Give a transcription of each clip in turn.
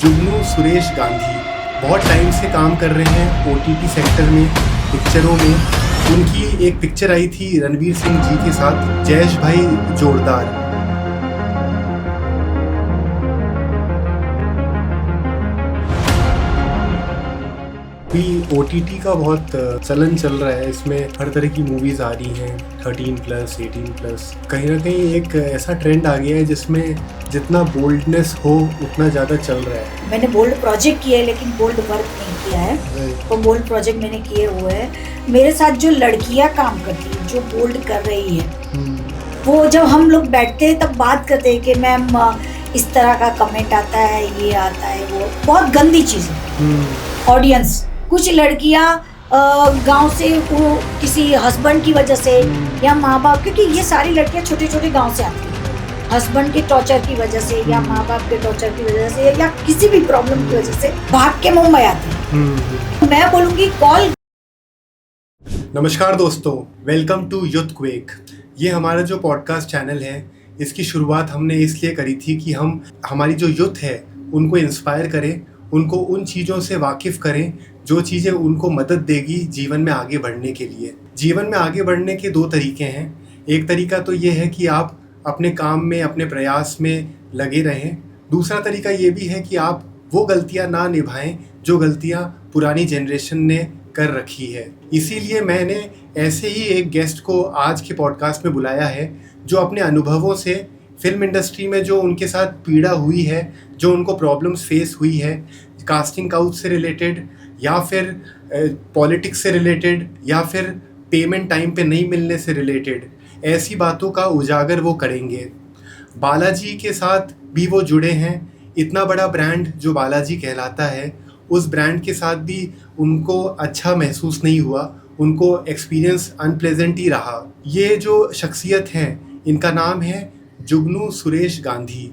जुगनू सुरेश गांधी बहुत टाइम से काम कर रहे हैं ओटीटी सेक्टर में, पिक्चरों में। उनकी एक पिक्चर आई थी रणवीर सिंह जी के साथ, जयेश भाई जोरदार। अभी ओटीटी का बहुत चलन चल रहा है, इसमें हर तरह की मूवीज़ आ रही हैं, 13+, 18+। कहीं ना कहीं एक ऐसा ट्रेंड आ गया है जिसमें जितना बोल्डनेस हो उतना ज़्यादा चल रहा है। मैंने बोल्ड प्रोजेक्ट किया है लेकिन बोल्ड वर्क नहीं किया है, तो बोल्ड प्रोजेक्ट मैंने किए हुए हैं। मेरे साथ जो लड़कियां काम करती हैं, जो बोल्ड कर रही है, वो जब हम लोग बैठते हैं तब बात करते हैं कि मैम इस तरह का कमेंट आता है, ये आता है, वो बहुत गंदी चीज़ है। ऑडियंस कुछ लड़कियां गांव से वो किसी हस्बैंड की वजह से या माँ बाप, क्योंकि ये सारी लड़कियां छोटे छोटे गांव से आती हैं, हस्बैंड के टॉर्चर की वजह से या माँ बाप के टॉर्चर की वजह से या किसी भी प्रॉब्लम की वजह से भाग के मुंबई आती हैं। मैं बोलूँगी कॉल। नमस्कार दोस्तों, वेलकम टू यूथक्वेक। ये हमारा जो पॉडकास्ट चैनल है, इसकी शुरुआत हमने इसलिए करी थी कि हम हमारी जो यूथ है उनको इंस्पायर करें, उनको उन चीज़ों से वाकिफ़ करें जो चीज़ें उनको मदद देगी जीवन में आगे बढ़ने के लिए। जीवन में आगे बढ़ने के दो तरीके हैं। एक तरीका तो ये है कि आप अपने काम में, अपने प्रयास में लगे रहें। दूसरा तरीका ये भी है कि आप वो गलतियां ना निभाएं जो गलतियां पुरानी जनरेशन ने कर रखी है। इसीलिए मैंने ऐसे ही एक गेस्ट को आज के पॉडकास्ट में बुलाया है जो अपने अनुभवों से फिल्म इंडस्ट्री में जो उनके साथ पीड़ा हुई है, जो उनको प्रॉब्लम्स फेस हुई है, कास्टिंग काउच से रिलेटेड या फिर पॉलिटिक्स से रिलेटेड या फिर पेमेंट टाइम पे नहीं मिलने से रिलेटेड, ऐसी बातों का उजागर वो करेंगे। बालाजी के साथ भी वो जुड़े हैं। इतना बड़ा ब्रांड जो बालाजी कहलाता है, उस ब्रांड के साथ भी उनको अच्छा महसूस नहीं हुआ, उनको एक्सपीरियंस अनप्लेजेंट ही रहा। ये जो शख्सियत हैं, इनका नाम है जुगनू सुरेश गांधी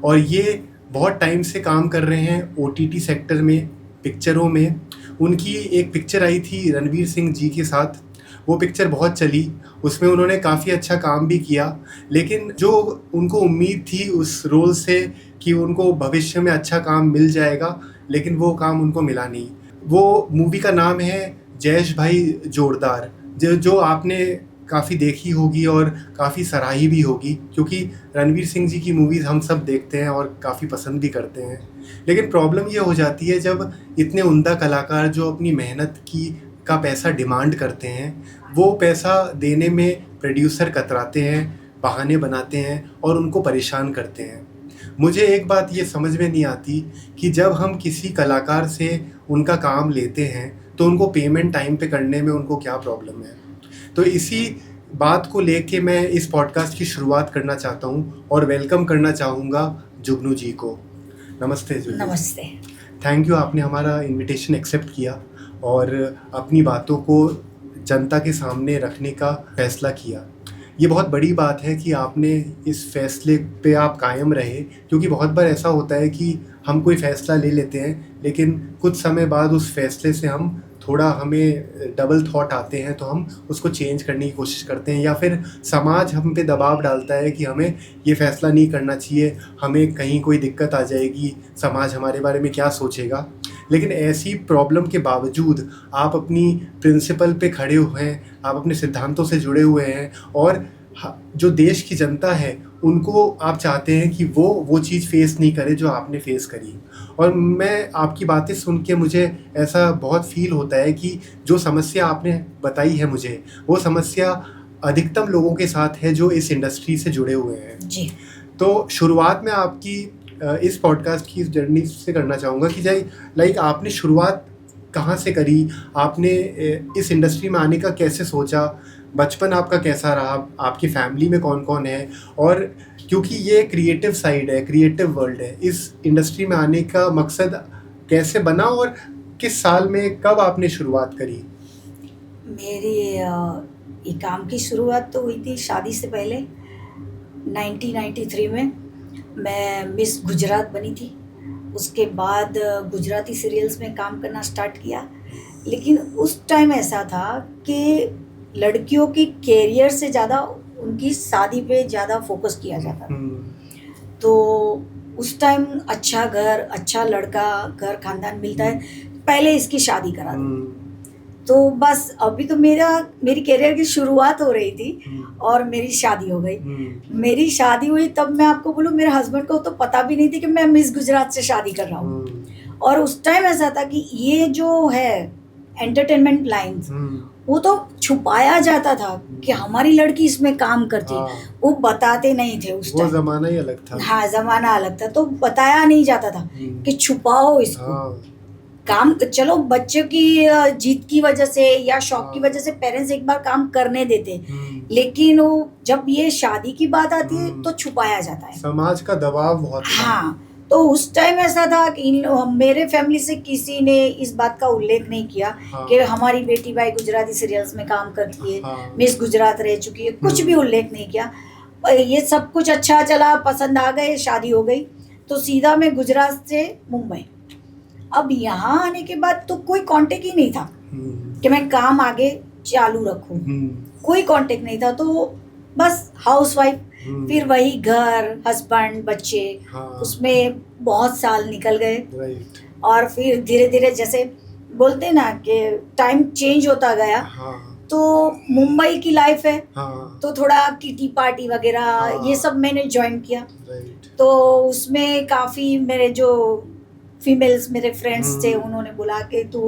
और ये बहुत टाइम से काम कर रहे हैं ओटीटी सेक्टर में, पिक्चरों में। उनकी एक पिक्चर आई थी रणवीर सिंह जी के साथ, वो पिक्चर बहुत चली, उसमें उन्होंने काफ़ी अच्छा काम भी किया, लेकिन जो उनको उम्मीद थी उस रोल से कि उनको भविष्य में अच्छा काम मिल जाएगा, लेकिन वो काम उनको मिला नहीं। वो मूवी का नाम है जयेश भाई जोरदार, जो आपने काफ़ी देखी होगी और काफ़ी सराही भी होगी, क्योंकि रणवीर सिंह जी की मूवीज़ हम सब देखते हैं और काफ़ी पसंद भी करते हैं। लेकिन प्रॉब्लम ये हो जाती है जब इतने उम्दा कलाकार जो अपनी मेहनत का पैसा डिमांड करते हैं, वो पैसा देने में प्रोड्यूसर कतराते हैं, बहाने बनाते हैं और उनको परेशान करते हैं। मुझे एक बात ये समझ में नहीं आती कि जब हम किसी कलाकार से उनका काम लेते हैं तो उनको पेमेंट टाइम पे करने में उनको क्या प्रॉब्लम है। तो इसी बात को लेके मैं इस पॉडकास्ट की शुरुआत करना चाहता हूँ और वेलकम करना चाहूँगा जुगनू जी को। नमस्ते जुगनू। नमस्ते। थैंक यू, आपने हमारा इनविटेशन एक्सेप्ट किया और अपनी बातों को जनता के सामने रखने का फ़ैसला किया। ये बहुत बड़ी बात है कि आपने इस फैसले पे आप कायम रहे, क्योंकि बहुत बार ऐसा होता है कि हम कोई फ़ैसला ले लेते हैं लेकिन कुछ समय बाद उस फैसले से हमें डबल थॉट आते हैं, तो हम उसको चेंज करने की कोशिश करते हैं, या फिर समाज हम पे दबाव डालता है कि हमें ये फ़ैसला नहीं करना चाहिए, हमें कहीं कोई दिक्कत आ जाएगी, समाज हमारे बारे में क्या सोचेगा। लेकिन ऐसी प्रॉब्लम के बावजूद आप अपनी प्रिंसिपल पे खड़े हुए हैं, आप अपने सिद्धांतों से जुड़े हुए हैं और जो देश की जनता है उनको आप चाहते हैं कि वो चीज़ फेस नहीं करे जो आपने फेस करी। और मैं आपकी बातें सुन के मुझे ऐसा बहुत फील होता है कि जो समस्या आपने बताई है मुझे, वो समस्या अधिकतम लोगों के साथ है जो इस इंडस्ट्री से जुड़े हुए हैं जी। तो शुरुआत में आपकी इस पॉडकास्ट की जर्नी से करना चाहूँगा कि लाइक आपने शुरुआत कहाँ से करी, आपने इस इंडस्ट्री में आने का कैसे सोचा, बचपन आपका कैसा रहा, आपकी फैमिली में कौन कौन है, और क्योंकि ये क्रिएटिव साइड है, क्रिएटिव वर्ल्ड है, इस इंडस्ट्री में आने का मकसद कैसे बना और किस साल में कब आपने शुरुआत करी? मेरी ये काम की शुरुआत तो हुई थी शादी से पहले। 1993 में मैं मिस गुजरात बनी थी। उसके बाद गुजराती सीरियल्स में काम करना स्टार्ट किया, लेकिन उस टाइम ऐसा था कि लड़कियों की कैरियर से ज़्यादा उनकी शादी पे ज़्यादा फोकस किया जाता था। तो उस टाइम अच्छा घर, अच्छा लड़का, घर खानदान मिलता है, पहले इसकी शादी करा दी। तो बस अभी तो मेरी करियर की शुरुआत हो रही थी और मेरी शादी हो गई। मेरी शादी हुई तब मैं आपको बोलूँ, मेरे हस्बैंड को तो पता भी नहीं थी कि मैं मिस गुजरात से शादी कर रहा हूँ। और उस टाइम ऐसा था कि ये जो है एंटरटेनमेंट लाइन्स, वो तो छुपाया जाता था कि हमारी लड़की इसमें काम करती है। वो बताते नहीं थे उस टाइम, जमाना ही अलग था। हाँ, जमाना अलग था, तो बताया नहीं जाता था कि छुपाओ इसको। काम चलो बच्चों की जीत की वजह से या शौक की वजह से पेरेंट्स एक बार काम करने देते, लेकिन वो जब ये शादी की बात आती है तो छुपाया जाता है, समाज का दबाव बहुत था। हाँ, तो उस टाइम ऐसा था कि मेरे फैमिली से किसी ने इस बात का उल्लेख नहीं किया कि हमारी बेटी भाई गुजराती सीरियल्स में काम करती है, मिस गुजरात रह चुकी है, कुछ भी उल्लेख नहीं किया। ये सब कुछ अच्छा चला, पसंद आ गए, शादी हो गई, तो सीधा मैं गुजरात से मुंबई। अब यहाँ आने के बाद तो कोई कांटेक्ट ही नहीं था कि मैं काम आगे चालू रखूं, कोई कांटेक्ट नहीं था। तो बस हाउसवाइफ, फिर वही घर, हस्बैंड, बच्चे, उसमें बहुत साल निकल गए। और फिर धीरे धीरे जैसे बोलते ना कि टाइम चेंज होता गया, तो मुंबई की लाइफ है, तो थोड़ा किटी पार्टी वगैरह ये सब मैंने ज्वाइन किया। तो उसमें काफ़ी मेरे जो फीमेल्स मेरे फ्रेंड्स थे, उन्होंने बोला कि तू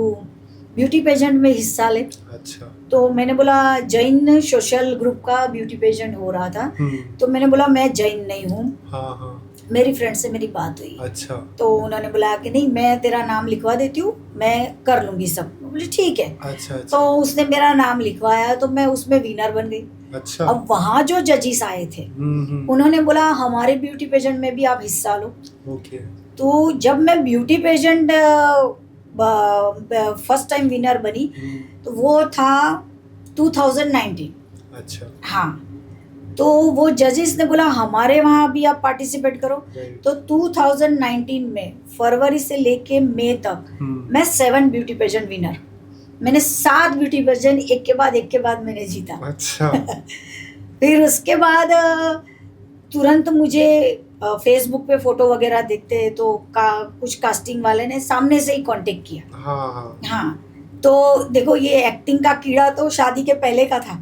ब्यूटी पेजेंट में हिस्सा ले। अच्छा। तो मैंने बोला, जैन सोशल ग्रुप का ब्यूटी पेजेंट हो रहा था, तो मैंने बोला मैं जैन नहीं हूँ। मेरी फ्रेंड से मेरी बात हुई। अच्छा। तो उन्होंने बोला कि नहीं, मैं तेरा नाम लिखवा देती हूँ, मैं कर लूंगी सब। बोले ठीक है। अच्छा। तो उसने मेरा नाम लिखवाया, तो मैं उसमें विनर बन गई। अच्छा। अब वहाँ जो जजिस आए थे, उन्होंने बोला हमारे ब्यूटी पेजेंट में भी आप हिस्सा लो। ओके। तो जब मैं beauty pageant first time winner बनी, तो वो था 2019। अच्छा। हाँ, तो वो जजेस ने बोला हमारे वहाँ भी आप पार्टिसिपेट करो। तो 2019 में फरवरी से लेके मई तक मैं 7 ब्यूटी पेजेंट विनर, मैंने 7 ब्यूटी पेजेंट एक के बाद मैंने जीता। अच्छा। फिर उसके बाद तुरंत मुझे फेसबुक पे फोटो वगैरह देखते हैं, तो कुछ कास्टिंग वाले ने सामने से ही कांटेक्ट किया। हाँ, तो देखो ये एक्टिंग का कीड़ा तो शादी के पहले का था।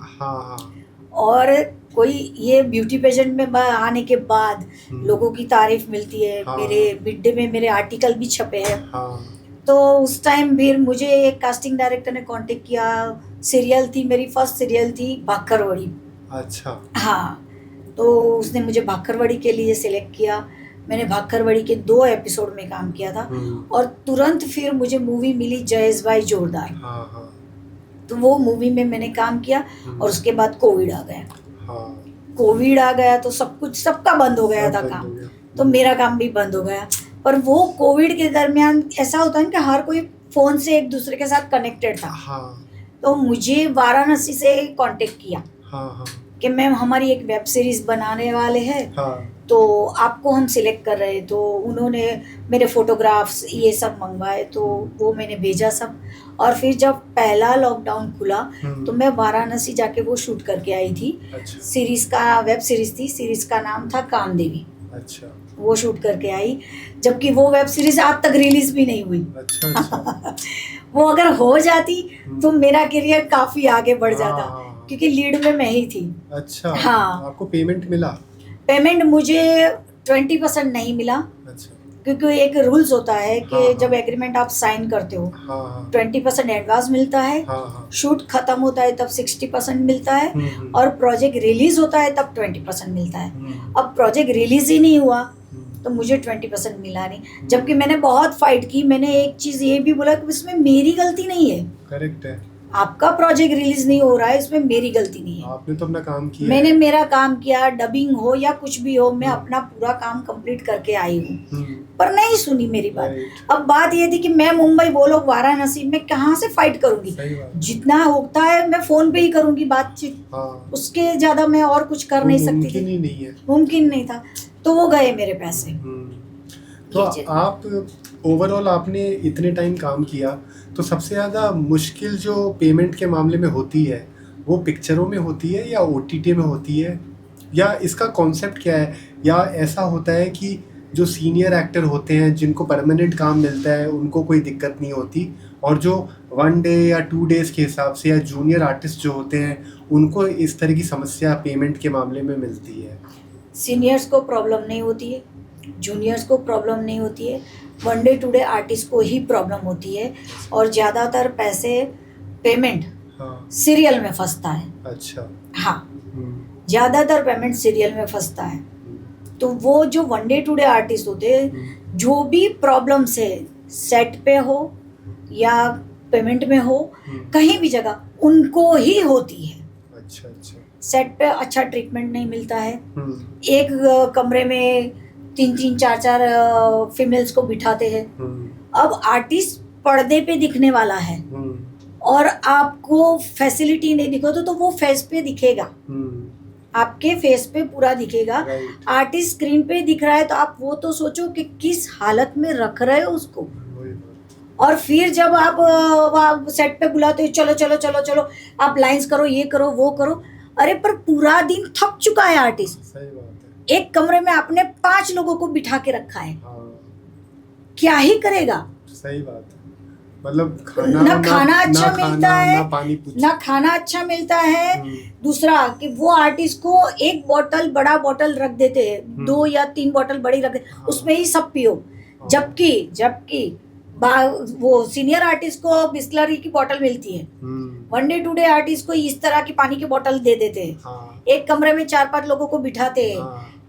और कोई ये ब्यूटी पेजेंट में आने के बाद लोगों की तारीफ मिलती है। मेरे मिड में मेरे आर्टिकल भी छपे हैं। तो उस टाइम फिर मुझे एक कास्टिंग डायरेक्टर ने कांटेक्ट किया। सीरियल थी, मेरी फर्स्ट सीरियल थी भाखरवड़ी। अच्छा। हाँ, तो उसने मुझे भाखरवड़ी के लिए सिलेक्ट किया। मैंने भाखरवड़ी के 2 एपिसोड में काम किया था। और तुरंत फिर मुझे मूवी मिली जयेश भाई जोरदार। तो वो मूवी में मैंने काम किया। और उसके बाद कोविड आ गया। कोविड आ गया तो सब कुछ, सबका बंद हो गया था काम, तो मेरा काम भी बंद हो गया। पर वो कोविड के दरमियान ऐसा होता है कि हर कोई फोन से एक दूसरे के साथ कनेक्टेड था। तो मुझे वाराणसी से कांटेक्ट किया कि मैम हमारी एक वेब सीरीज बनाने वाले हैं, तो आपको हम सिलेक्ट कर रहे हैं। तो उन्होंने मेरे फोटोग्राफ्स ये सब मंगवाए, तो वो मैंने भेजा सब। और फिर जब पहला लॉकडाउन खुला, तो मैं वाराणसी जाके वो शूट करके आई थी। अच्छा। सीरीज का, वेब सीरीज थी, सीरीज का नाम था कामदेवी। अच्छा। वो शूट करके आई, जबकि वो वेब सीरीज आज तक रिलीज भी नहीं हुई। अच्छा, अच्छा। वो अगर हो जाती तो मेरा करियर काफी आगे बढ़ जाता, क्योंकि लीड में मैं ही थी। अच्छा। हाँ। आपको पेमेंट मिला? पेमेंट मुझे 20% नहीं मिला। अच्छा। क्योंकि एक रूल्स होता है कि जब एग्रीमेंट आप साइन करते हो, 20% एडवांस मिलता है, शूट खत्म होता है तब 60% मिलता है, और प्रोजेक्ट रिलीज होता है तब 20% मिलता है। अब प्रोजेक्ट रिलीज ही नहीं हुआ तो मुझे 20% मिला नहीं, जबकि मैंने बहुत फाइट की। मैंने एक चीज ये भी बोला कि इसमें मेरी गलती नहीं है। करेक्ट है, आपका प्रोजेक्ट रिलीज नहीं हो रहा है, इसमें मेरी गलती नहीं है। आपने तो अपना काम किया। मैंने मेरा काम किया, डबिंग हो या कुछ भी हो, मैं अपना पूरा काम कंप्लीट करके आई हूँ। पर नहीं सुनी मेरी बात। अब बात ये थी कि मैं मुंबई, वो लोग वाराणसी, मैं कहाँ से फाइट करूंगी? जितना होता है मैं फोन पे ही करूंगी बातचीत। उसके ज्यादा मैं और कुछ कर नहीं सकती थी, मुमकिन नहीं था। तो वो गए मेरे पैसे। तो आप ओवरऑल आपने इतने टाइम काम किया, तो सबसे ज़्यादा मुश्किल जो पेमेंट के मामले में होती है वो पिक्चरों में होती है या OTT में होती है, या इसका कॉन्सेप्ट क्या है? या ऐसा होता है कि जो सीनियर एक्टर होते हैं जिनको परमानेंट काम मिलता है उनको कोई दिक्कत नहीं होती, और जो 1 डे या 2 डेज़ के हिसाब से या जूनियर आर्टिस्ट जो होते हैं उनको इस तरह की समस्या पेमेंट के मामले में मिलती है। सीनियर्स को प्रॉब्लम नहीं होती है, जूनियर्स को प्रॉब्लम नहीं होती है, 1 डे 2 डे आर्टिस्ट को ही प्रॉब्लम होती है। और ज़्यादातर पैसे पेमेंट हाँ। सीरियल में फंसता है। अच्छा। हाँ, ज़्यादातर पेमेंट सीरियल में फंसता है। तो वो जो 1 डे 2 डे आर्टिस्ट होते हैं, जो भी प्रॉब्लम्स है सेट पे हो या पेमेंट में हो, कहीं भी जगह उनको ही होती है। अच्छा अच्छा। सेट पे अच्छा ट्रीटमेंट नहीं मिलता है। एक कमरे में 3-3 4-4 फीमेल्स को बिठाते हैं। अब आर्टिस्ट पर्दे पे दिखने वाला है और आपको फैसिलिटी नहीं दिखो तो वो फेस पे दिखेगा, आपके फेस पे पूरा दिखेगा। आर्टिस्ट स्क्रीन पे दिख रहा है तो आप वो तो सोचो कि किस हालत में रख रहे हो उसको। और फिर जब आप सेट पे बुलाते हो, चलो चलो चलो चलो आप लाइंस करो, ये करो वो करो, अरे पर पूरा दिन थक चुका है आर्टिस्ट। सही बात है। एक कमरे में आपने 5 लोगों को बिठा के रखा है, क्या ही करेगा। सही बात है। मतलब खाना अच्छा मिलता है, ना पानी ना खाना अच्छा मिलता है। दूसरा कि वो आर्टिस्ट को एक बोतल बड़ा बोतल रख देते हैं, 2 या 3 बोतल बड़ी रख देते, उसमें ही सब पियो। जबकि वो सीनियर आर्टिस्ट को बिस्लरी की बोतल मिलती है, 1 डे 2 डे आर्टिस्ट को इस तरह की पानी की बोतल दे देते हैं। एक कमरे में 4-5 लोगों को बिठाते हैं,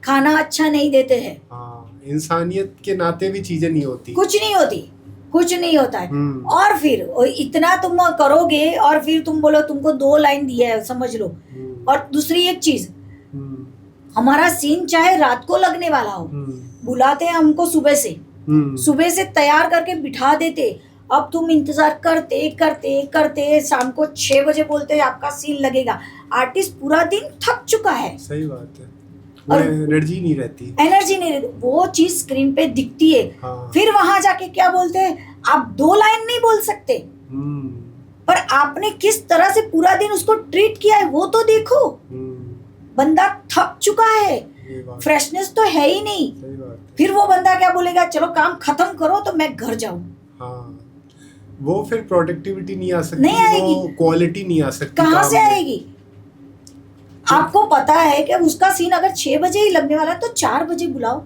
खाना अच्छा नहीं देते हैं। इंसानियत के नाते भी चीजें नहीं होती, कुछ नहीं होता है। और फिर इतना तुम करोगे और फिर तुम बोलो तुमको 2 लाइन दिया है, समझ लो। और दूसरी एक चीज, हमारा सीन चाहे रात को लगने वाला हो, बुलाते हैं हमको सुबह से तैयार करके बिठा देते। अब तुम इंतजार करते करते करते शाम को 6 बजे बोलते हैं आपका सीन लगेगा। आर्टिस्ट पूरा दिन थक चुका है। सही बात है। और एनर्जी नहीं रहती, वो चीज स्क्रीन पे दिखती है। फिर वहां जाके क्या बोलते हैं, आप 2 लाइन नहीं बोल सकते, पर आपने किस तरह से पूरा दिन उसको ट्रीट किया है वो तो देखो। बंदा थक चुका है, फ्रेशनेस तो है ही नहीं। फिर वो बंदा क्या बोलेगा, चलो काम खत्म करो तो मैं घर जाऊं। वो फिर प्रोडक्टिविटी नहीं आ सकती, वो क्वालिटी नहीं आ सकती। कहाँ से आएगी? आपको पता है कि उसका सीन अगर 6 बजे ही लगने वाला है तो 4 बजे बुलाओ।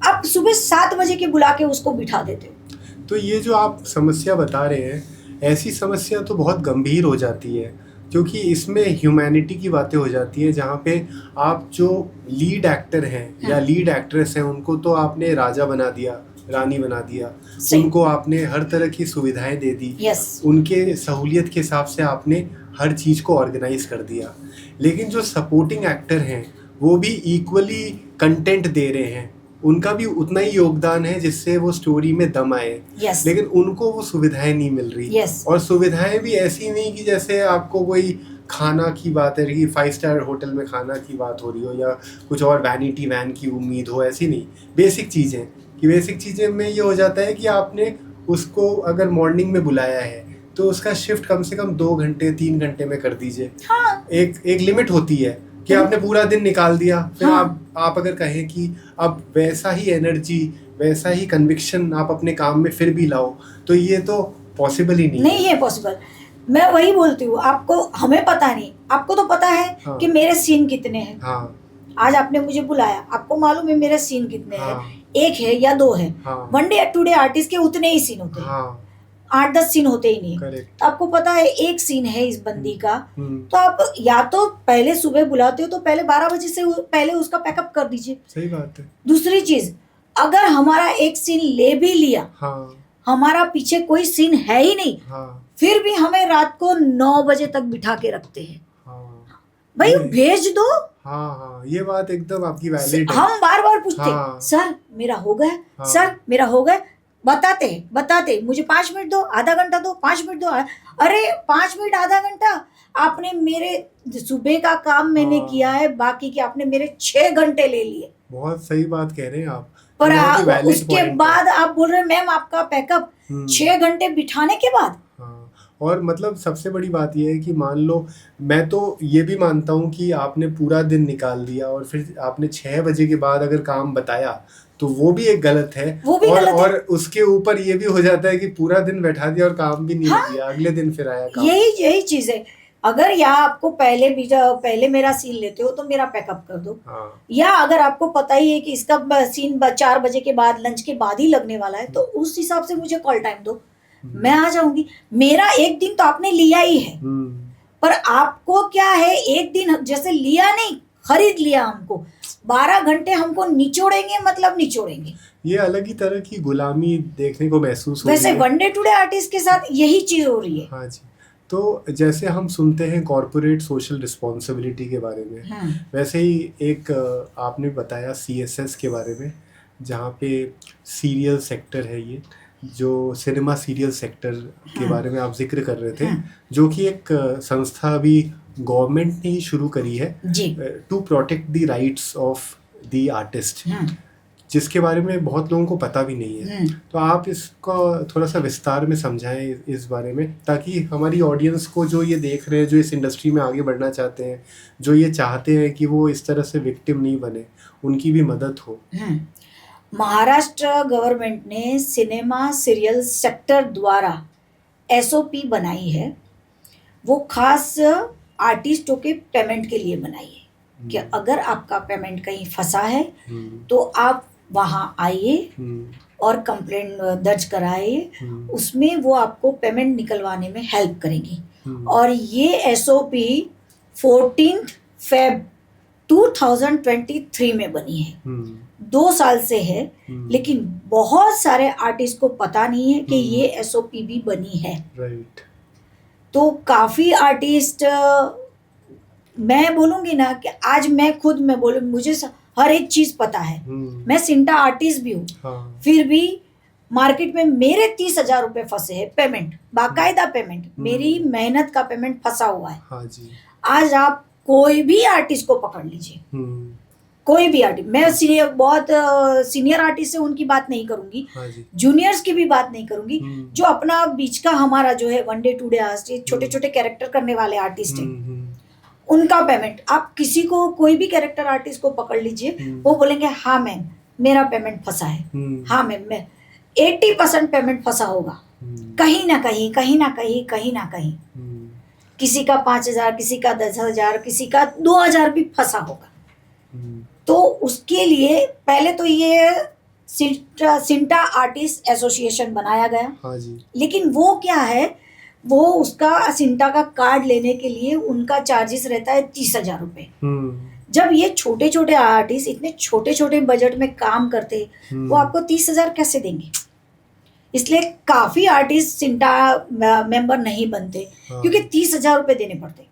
आप सुबह 7 बजे के बुला के उसको बिठा देते हो। तो ये जो आप समस्या बता रहे हैं, ऐसी समस्या तो बहुत गंभीर हो जाती है, क्योंकि इसमें ह्यूमैनिटी की बातें हो जाती है। जहाँ पे आप जो लीड एक्टर हैं या लीड एक्ट्रेस हैं, उनको तो आपने राजा बना दिया, रानी बना दिया, उनको आपने हर तरह की सुविधाएं दे दी, उनके सहूलियत के हिसाब से आपने हर चीज़ को ऑर्गेनाइज कर दिया। लेकिन जो सपोर्टिंग एक्टर हैं वो भी इक्वली कंटेंट दे रहे हैं, उनका भी उतना ही योगदान है जिससे वो स्टोरी में दम आए। लेकिन उनको वो सुविधाएं नहीं मिल रही। और सुविधाएं भी ऐसी नहीं कि जैसे आपको कोई खाना की बात है कि 5 स्टार होटल में खाना की बात हो रही हो या कुछ और वैनिटी वैन की उम्मीद हो, ऐसी नहीं। बेसिक चीज़ें में ये हो जाता है कि आपने उसको अगर मॉर्निंग में बुलाया है तो उसका शिफ्ट कम से कम 2 घंटे 3 घंटे में कर दीजिए। एक लिमिट होती है कि आपने पूरा दिन निकाल दिया। फिर आप अगर कहें कि अब वैसा ही एनर्जी, वैसा ही कन्विक्शन आप अपने काम में फिर भी लाओ, तो ये तो पॉसिबल ही नहीं है पॉसिबल। मैं वही बोलती हूँ, आपको हमें पता नहीं, आपको तो पता है कि मेरे सीन कितने हैं। आज आपने मुझे बुलाया, आपको मालूम है मेरे सीन कितने हैं, 1 है या 2 है। 1 डे 2 डे आर्टिस्ट के उतने ही सीन होते हैं, 8-10 सीन होते ही नहीं। तो आपको पता है 1 सीन है इस बंदी का, तो आप या तो पहले सुबह बुलाते हो तो पहले 12 बजे से पहले उसका पैकअप कर दीजिए। सही बात है। दूसरी चीज, अगर हमारा 1 सीन ले भी लिया, हमारा पीछे कोई सीन है ही नहीं, फिर भी हमें रात को 9 बजे तक बिठा के रखते हैं। भाई भेज दो। ये बात एकदम आपकी वैलिड है। हम बार बार पूछते, सर मेरा हो गया, सर मेरा हो गया, बताते मुझे 5 मिनट दो, आधा घंटा दो, 5 मिनट दो। अरे 5 मिनट आधा घंटा आपने मेरे सुबह का काम मैंने किया है, बाकी के आपने मेरे 6 घंटे ले लिए। बहुत सही बात कह रहे हैं आप। पर उसके बाद आप बोल रहे हैं मैम आपका पैकअप 6 घंटे बिठाने के बाद। और मतलब सबसे बड़ी बात यह है कि मान लो, मैं तो ये भी मानता हूँ कि आपने पूरा दिन निकाल दिया और फिर आपने 6 बजे के बाद अगर काम बताया तो वो भी एक गलत है। वो भी गलत है। और उसके ऊपर ये भी हो जाता है कि पूरा दिन बैठा दिया और काम भी नहीं किया, अगले दिन फिर आया काम। यही चीज है। अगर या आपको पहले मेरा सीन लेते हो तो मेरा पैकअप कर दो। या अगर आपको पता ही है कि इसका सीन 4 बजे के बाद, लंच के बाद ही लगने वाला है, तो उस हिसाब से मुझे कॉल टाइम दो, मैं आ जाऊंगी। मेरा एक दिन तो आपने लिया ही है, पर आपको क्या है, एक दिन जैसे लिया नहीं, खरीद लिया हमको, 12 घंटे हमको निचोड़ेंगे, मतलब निचोड़ेंगे। ये अलग ही तरह की गुलामी देखने को महसूस हो रही है। वैसे वन डे टुडे आर्टिस्ट के साथ यही चीज हो रही है। हाँ जी। तो जैसे हम सुनते हैं कॉर्पोरेट सोशल रिस्पॉन्सिबिलिटी के बारे में, वैसे ही एक आपने बताया CSS के बारे में, जहाँ पे सीरियल सेक्टर है, ये जो सिनेमा सीरियल सेक्टर के बारे में आप जिक्र कर रहे थे, जो कि एक संस्था अभी गवर्नमेंट ने ही शुरू करी है, to protect the rights of the artist, जिसके बारे में बहुत लोगों को पता भी नहीं है। तो आप इसको थोड़ा सा विस्तार में समझाएं इस बारे में, ताकि हमारी ऑडियंस को, जो ये देख रहे हैं, जो इस इंडस्ट्री में आगे बढ़ना चाहते हैं, जो ये चाहते हैं कि वो इस तरह से विक्टिम नहीं बने, उनकी भी मदद हो। महाराष्ट्र गवर्नमेंट ने सिनेमा सीरियल सेक्टर द्वारा SOP बनाई है, वो खास आर्टिस्टों के पेमेंट के लिए बनाई है कि अगर आपका पेमेंट कहीं फंसा है तो आप वहाँ आइए और कंप्लेंट दर्ज कराइए, उसमें वो आपको पेमेंट निकलवाने में हेल्प करेंगी। और ये SOP 14 Feb 2023 में बनी है, 2 साल से है, लेकिन बहुत सारे आर्टिस्ट को पता नहीं है कि ये SOP भी बनी है। तो काफ़ी आर्टिस्ट, मैं बोलूँगी ना कि आज मैं बोलूँ, मुझे हर एक चीज़ पता है, मैं सिंटा आर्टिस्ट भी हूँ, फिर भी मार्केट में मेरे 30,000 रुपये फंसे हैं, पेमेंट, बाकायदा पेमेंट, मेरी मेहनत का पेमेंट फंसा हुआ है। हाँ जी। आज आप कोई भी आर्टिस्ट को पकड़ लीजिए, कोई भी आर्टिस्ट, मैं बहुत सीनियर आर्टिस्ट है उनकी बात नहीं करूंगी, जूनियर्स की भी बात नहीं करूंगी, जो अपना बीच का हमारा जो है one day to day artist, छोटे छोटे कैरेक्टर करने वाले आर्टिस्ट हैं, उनका पेमेंट, आप किसी को, कोई भी कैरेक्टर आर्टिस्ट को पकड़ लीजिए, वो बोलेंगे हाँ मैम मेरा पेमेंट फंसा है, हाँ मैम, मैं 80% पेमेंट फंसा होगा, कहीं ना कहीं, कहीं ना कहीं, कहीं ना कहीं, किसी का 5,000, किसी का 10,000, किसी का 2,000 भी फंसा होगा। तो उसके लिए पहले तो ये सिंटा आर्टिस्ट एसोसिएशन बनाया गया। हाँ जी। लेकिन वो क्या है, वो उसका सिंटा का कार्ड लेने के लिए उनका चार्जेस रहता है 30,000 रुपये। जब ये छोटे छोटे आर्टिस्ट इतने छोटे छोटे बजट में काम करते, वो आपको 30,000 कैसे देंगे? इसलिए काफी आर्टिस्ट सिंटा मेंबर नहीं बनते, क्योंकि 30,000 रुपये देने पड़ते,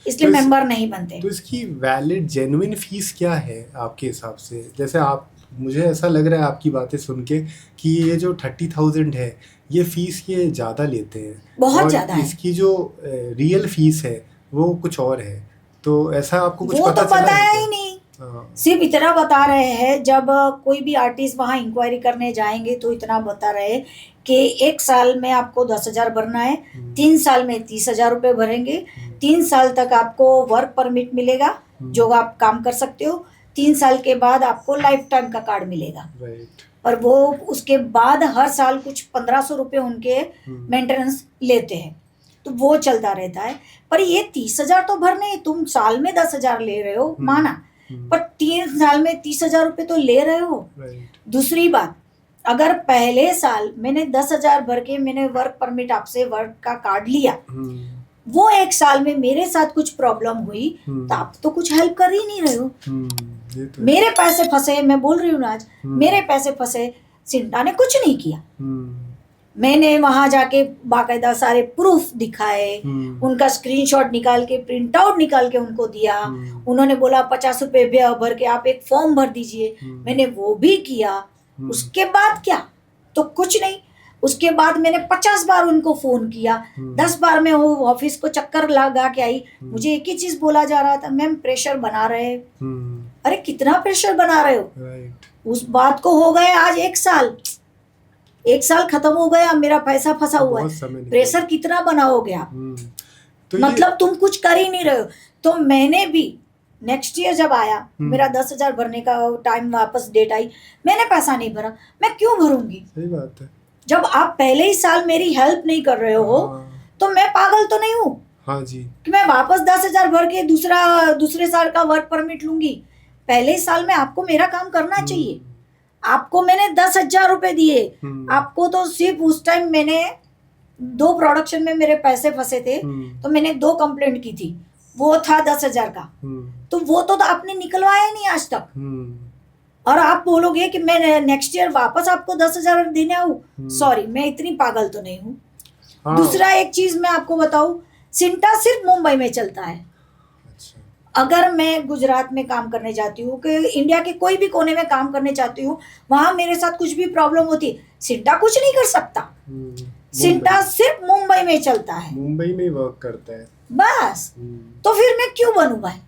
इसलिए मेंबर नहीं बनते। तो इसकी वैलिड जेन्युइन फीस क्या है आपके हिसाब से? जैसे आप, मुझे ऐसा लग रहा है आपकी बातें सुन के कि ये जो 30,000 है, ये फीस ये ज़्यादा लेते हैं, बहुत ज़्यादा है। इसकी जो रियल फीस है वो कुछ और है, तो ऐसा आपको कुछ वो पता तो पता है ही नहीं। सिर्फ इतना बता रहे हैं, जब कोई भी आर्टिस्ट वहाँ इंक्वायरी करने जाएंगे तो इतना बता रहे हैं कि 1 साल में आपको 10,000 भरना है, 3 साल में 30,000 रुपये भरेंगे, 3 साल तक आपको वर्क परमिट मिलेगा जो आप काम कर सकते हो, 3 साल के बाद आपको लाइफ टाइम का कार्ड मिलेगा। और वो उसके बाद हर साल कुछ 1,500 रुपये उनके मेंटेनेंस लेते हैं, तो वो चलता रहता है। पर ये 30,000 तो भरने, तुम साल में 10,000 ले रहे हो, माना, पर 3 साल में 30,000 रुपये तो ले रहे हो। दूसरी बात, अगर पहले साल मैंने 10,000 भर के मैंने वर्क परमिट आपसे वर्क का कार्ड लिया, वो 1 साल में मेरे साथ कुछ प्रॉब्लम हुई, तो आप तो कुछ हेल्प कर ही नहीं रहे हो। मेरे पैसे फंसे, मैं बोल रही हूँ ना आज, मेरे पैसे फंसे, सिंटा ने कुछ नहीं किया। मैंने वहां जाके बाकायदा सारे प्रूफ दिखाए, उनका स्क्रीनशॉट निकाल के, प्रिंट आउट निकाल के उनको दिया। उन्होंने बोला 50 रुपए भर के आप एक फॉर्म भर दीजिए, मैंने वो भी किया। उसके बाद क्या, तो कुछ नहीं। उसके बाद मैंने 50 बार उनको फोन किया, 10 बार मैं वो ऑफिस को चक्कर लगा के आई। मुझे एक ही चीज बोला जा रहा था, मैम प्रेशर बना रहे। अरे कितना प्रेशर बना रहे हो? उस बात को हो गए आज 1 साल, 1 साल खत्म हो गया, मेरा पैसा फंसा हुआ है, प्रेशर कितना बनाओगे आप? तो मतलब तुम कुछ कर ही नहीं रहे हो। तो मैंने भी नेक्स्ट ईयर जब आया, मेरा 10,000 भरने का टाइम वापस डेट आई, मैंने पैसा नहीं भरा, मैं क्यों भरूंगी? सही बात है। जब आप पहले ही साल मेरी हेल्प नहीं कर रहे हो, तो मैं पागल तो नहीं हूँ हाँ जी, कि मैं वापस 10,000 भर के दूसरे साल का वर्क परमिट लूंगी। पहले ही साल में आपको मेरा काम करना चाहिए। आपको मैंने 10,000 रुपए दिए, आपको तो सिर्फ उस टाइम मैंने 2 प्रोडक्शन में मेरे पैसे फंसे थे, तो मैंने 2 कंप्लेंट की थी, वो था 10,000 का, तो वो तो आपने निकलवाया नहीं आज तक। और आप बोलोगे कि मैं नेक्स्ट ईयर वापस आपको 10,000 देने आऊं? सॉरी, मैं इतनी पागल तो नहीं हूँ। हाँ। दूसरा एक चीज मैं आपको बताऊं, सिंटा सिर्फ मुंबई में चलता है। अच्छा। अगर मैं गुजरात में काम करने जाती हूँ, कि इंडिया के कोई भी कोने में काम करने चाहती हूँ, वहां मेरे साथ कुछ भी प्रॉब्लम होती, सिंटा कुछ नहीं कर सकता। सिंटा सिर्फ मुंबई में चलता है, मुंबई में वर्क करता है बस। तो फिर मैं क्यों बनूं भाई,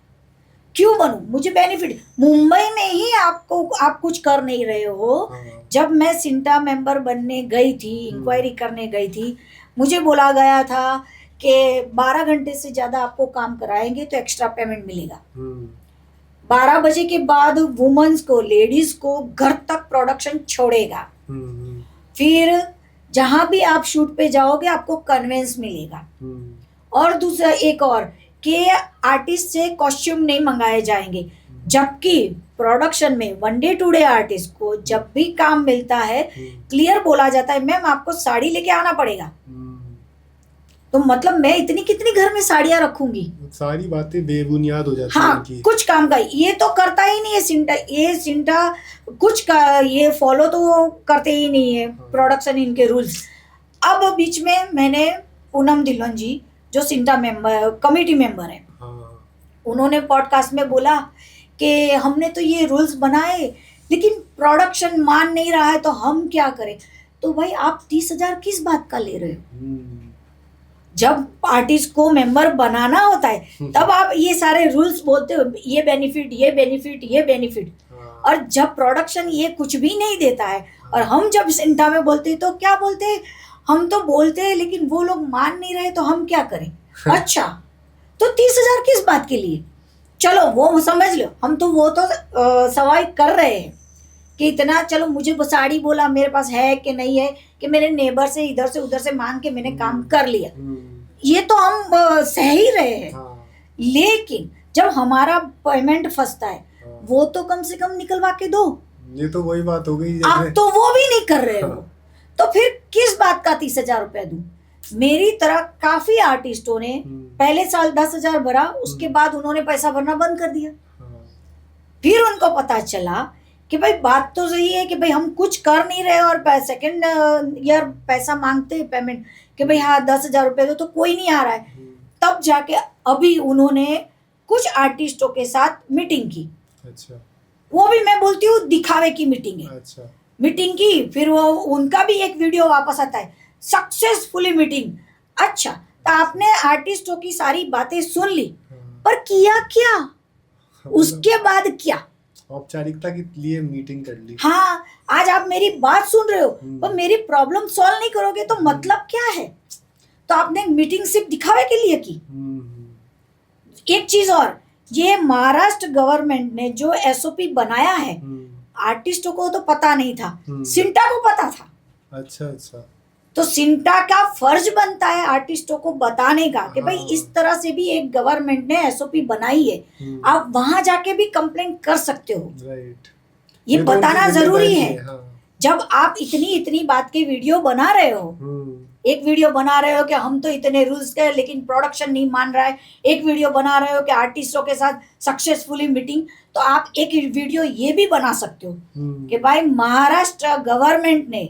क्यों बनूं? मुझे बेनिफिट मुंबई में ही आप कुछ कर नहीं रहे हो। जब मैं सिंटा मेंबर बनने गई थी, इंक्वायरी करने गई थी, मुझे बोला गया था कि 12 घंटे से ज्यादा आपको काम कराएंगे तो एक्स्ट्रा पेमेंट मिलेगा। 12 बजे के बाद वुमेन्स को, लेडीज को घर तक प्रोडक्शन छोड़ेगा। फिर जहां भी आप शूट पे जाओगे आपको कन्वेंस मिलेगा। और दूसरा एक और कि आर्टिस्ट से कॉस्ट्यूम नहीं मंगाए जाएंगे, जबकि प्रोडक्शन में 1 डे 2 डे आर्टिस्ट को जब भी काम मिलता है क्लियर बोला जाता है, मैम आपको साड़ी लेके आना पड़ेगा। तो मतलब मैं इतनी कितनी घर में साड़ियां रखूंगी? सारी बातें बेबुनियाद हो जाती हाँ, हैं। कुछ काम का ये तो करता ही नहीं है सिंटा। ये सिंटा कुछ का ये फॉलो तो वो करते ही नहीं है प्रोडक्शन इनके रूल्स। अब बीच में मैंने पूनम धिल्लन जी जो सिंटा मेंबर कमेटी मेंबर है, उन्होंने पॉडकास्ट में बोला कि हमने तो ये रूल्स बनाए लेकिन प्रोडक्शन मान नहीं रहा है, तो हम क्या करें? तो भाई आप 30,000 किस बात का ले रहे हो? जब आर्टिस्ट को मेंबर बनाना होता है तब आप ये सारे रूल्स बोलते हो, ये बेनिफिट, ये बेनिफिट, ये बेनिफिट। और जब प्रोडक्शन ये कुछ भी नहीं देता है और हम जब सिंटा में बोलते हैं तो क्या बोलते हैं, हम तो बोलते हैं लेकिन वो लोग मान नहीं रहे तो हम क्या करें? अच्छा, तो 30,000 किस बात के लिए? चलो वो समझ लो, हम तो वो तो सवाल कर रहे हैं कि इतना, चलो मुझे साड़ी बोला, मेरे पास है कि नहीं है, कि मेरे नेबर से इधर से उधर से मांग के मैंने काम कर लिया, ये तो हम सह ही रहे हैं। लेकिन जब हमारा पेमेंट फंसता है वो तो कम से कम निकलवा के दो। ये तो वही बात हो गई, आप तो वो भी नहीं कर रहे हो, तो फिर किस बात का 30,000 रुपया दूं? मेरी तरह काफी आर्टिस्टों ने पहले साल 10,000 भरा, उसके बाद उन्होंने पैसा भरना बंद कर दिया। फिर उनको पता चला कि भाई बात तो सही है कि भाई हम कुछ कर नहीं रहे और सेकेंड ईयर पैसा मांगते हैं पेमेंट कि भाई हाँ 10,000 रुपये दो, तो कोई नहीं आ रहा है। तब जाके अभी उन्होंने कुछ आर्टिस्टों के साथ मीटिंग की। अच्छा। वो भी मैं बोलती हूँ दिखावे की मीटिंग है। अच्छा। मीटिंग की, फिर वो उनका भी एक वीडियो वापस आता है, सक्सेसफुली मीटिंग। अच्छा, तो आपने आर्टिस्टों की सारी बातें सुन ली, पर किया क्या? उसके बाद क्या? औपचारिकता के लिए मीटिंग कर ली। हाँ, आज आप मेरी बात सुन रहे हो पर मेरी प्रॉब्लम सॉल्व नहीं करोगे तो मतलब क्या है? तो आपने मीटिंग सिर्फ दिखावे के लिए की। एक चीज और, ये महाराष्ट्र गवर्नमेंट ने जो एसओपी बनाया है, आर्टिस्टों को तो पता नहीं था, सिंटा को पता था। अच्छा अच्छा। तो सिंटा का फर्ज बनता है आर्टिस्टों को बताने का कि भाई इस तरह से भी एक गवर्नमेंट ने एसओपी बनाई है, आप वहां जाके भी कंप्लेंट कर सकते हो। राइट। ये बताना जरूरी है। जब आप इतनी बात के वीडियो बना रहे हो, एक वीडियो बना रहे हो कि हम तो इतने रूल्स के लेकिन प्रोडक्शन नहीं मान रहा है, एक वीडियो बना रहे हो कि आर्टिस्टों के साथ सक्सेसफुली मीटिंग, तो आप एक वीडियो ये भी बना सकते हो कि भाई महाराष्ट्र गवर्नमेंट ने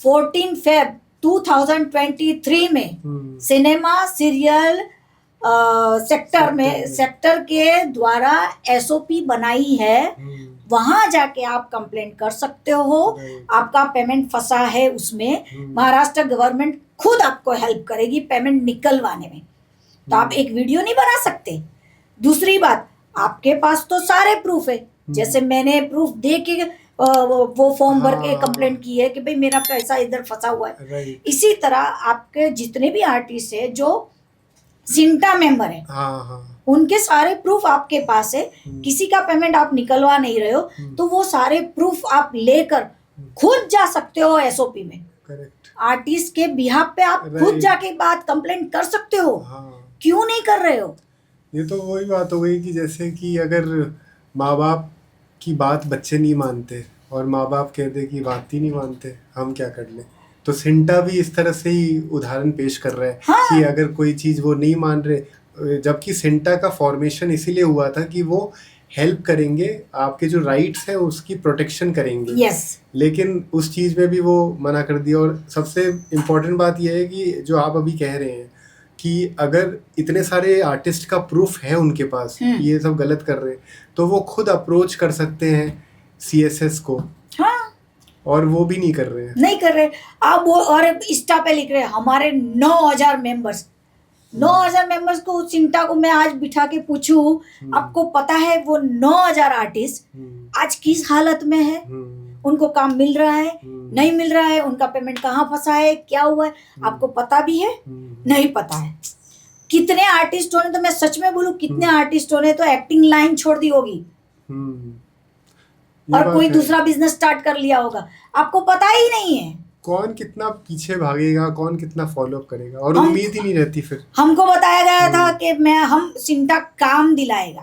14 फेब 2023 में सिनेमा सीरियल सेक्टर के द्वारा एसओपी बनाई है, वहां जाके आप कंप्लेंट कर सकते हो। आपका पेमेंट फंसा है उसमें, महाराष्ट्र गवर्नमेंट खुद आपको हेल्प करेगी पेमेंट निकलवाने में। तो आप एक वीडियो नहीं बना सकते। दूसरी बात, आपके पास तो सारे प्रूफ है, जैसे मैंने प्रूफ दे के वो फॉर्म भर के कंप्लेंट की है कि भाई मेरा पैसा इधर फंसा हुआ है। इसी तरह आपके जितने भी आर्टिस्ट है जो सिंटा मेंबर है, उनके सारे प्रूफ आपके पास है, किसी का पेमेंट आप निकलवा नहीं रहे हो, तो वो सारे प्रूफ आप लेकर खुद जा सकते हो एसओपी में। करेक्ट। आर्टिस्ट के बिहाफ पे आप खुद जाके बात कंप्लेंट कर सकते हो। क्यों नहीं कर रहे हो? ये तो वही बात हो गई कि जैसे कि अगर माँ बाप की बात बच्चे नहीं मानते और माँ बाप कहते कि बात ही नहीं मानते, हम क्या कर लें। तो सिंटा भी इस तरह से ही उदाहरण पेश कर रहा है कि अगर कोई चीज़ वो नहीं मान रहे, जबकि सिंटा का फॉर्मेशन इसीलिए हुआ था कि वो हेल्प करेंगे, आपके जो राइट्स हैं उसकी प्रोटेक्शन करेंगे। yes. लेकिन उस चीज़ में भी वो मना कर दिया। और सबसे इम्पोर्टेंट बात यह है कि जो आप अभी कह रहे हैं कि अगर इतने सारे आर्टिस्ट का प्रूफ है उनके पास ये सब गलत कर रहे हैं, तो वो खुद अप्रोच कर सकते हैं CSS को। हाँ, और वो भी नहीं कर रहे हैं। नहीं कर रहे। आप वो और इंस्टा पे लिख रहे हैं हमारे 9,000 मेंबर्स। 9,000 मेंबर्स को, सिंटा को मैं आज बिठा के पूछूं, आपको पता है वो 9,000 आर्टिस्ट आज किस हालत में है? उनको काम मिल रहा है, नहीं मिल रहा है, उनका पेमेंट कहाँ फंसा है, क्या हुआ है, आपको पता भी है? नहीं पता है। कितने आर्टिस्टों ने, तो मैं सच में बोलूं, कितने आर्टिस्टों ने तो एक्टिंग लाइन छोड़ दी होगी और कोई दूसरा बिजनेस स्टार्ट कर लिया होगा, आपको पता ही नहीं है। कौन कितना पीछे भागेगा, कौन कितना फॉलो अप करेगा, और उम्मीद ही नहीं रहती। फिर हमको बताया गया था कि हम सिंटा काम दिलाएगा।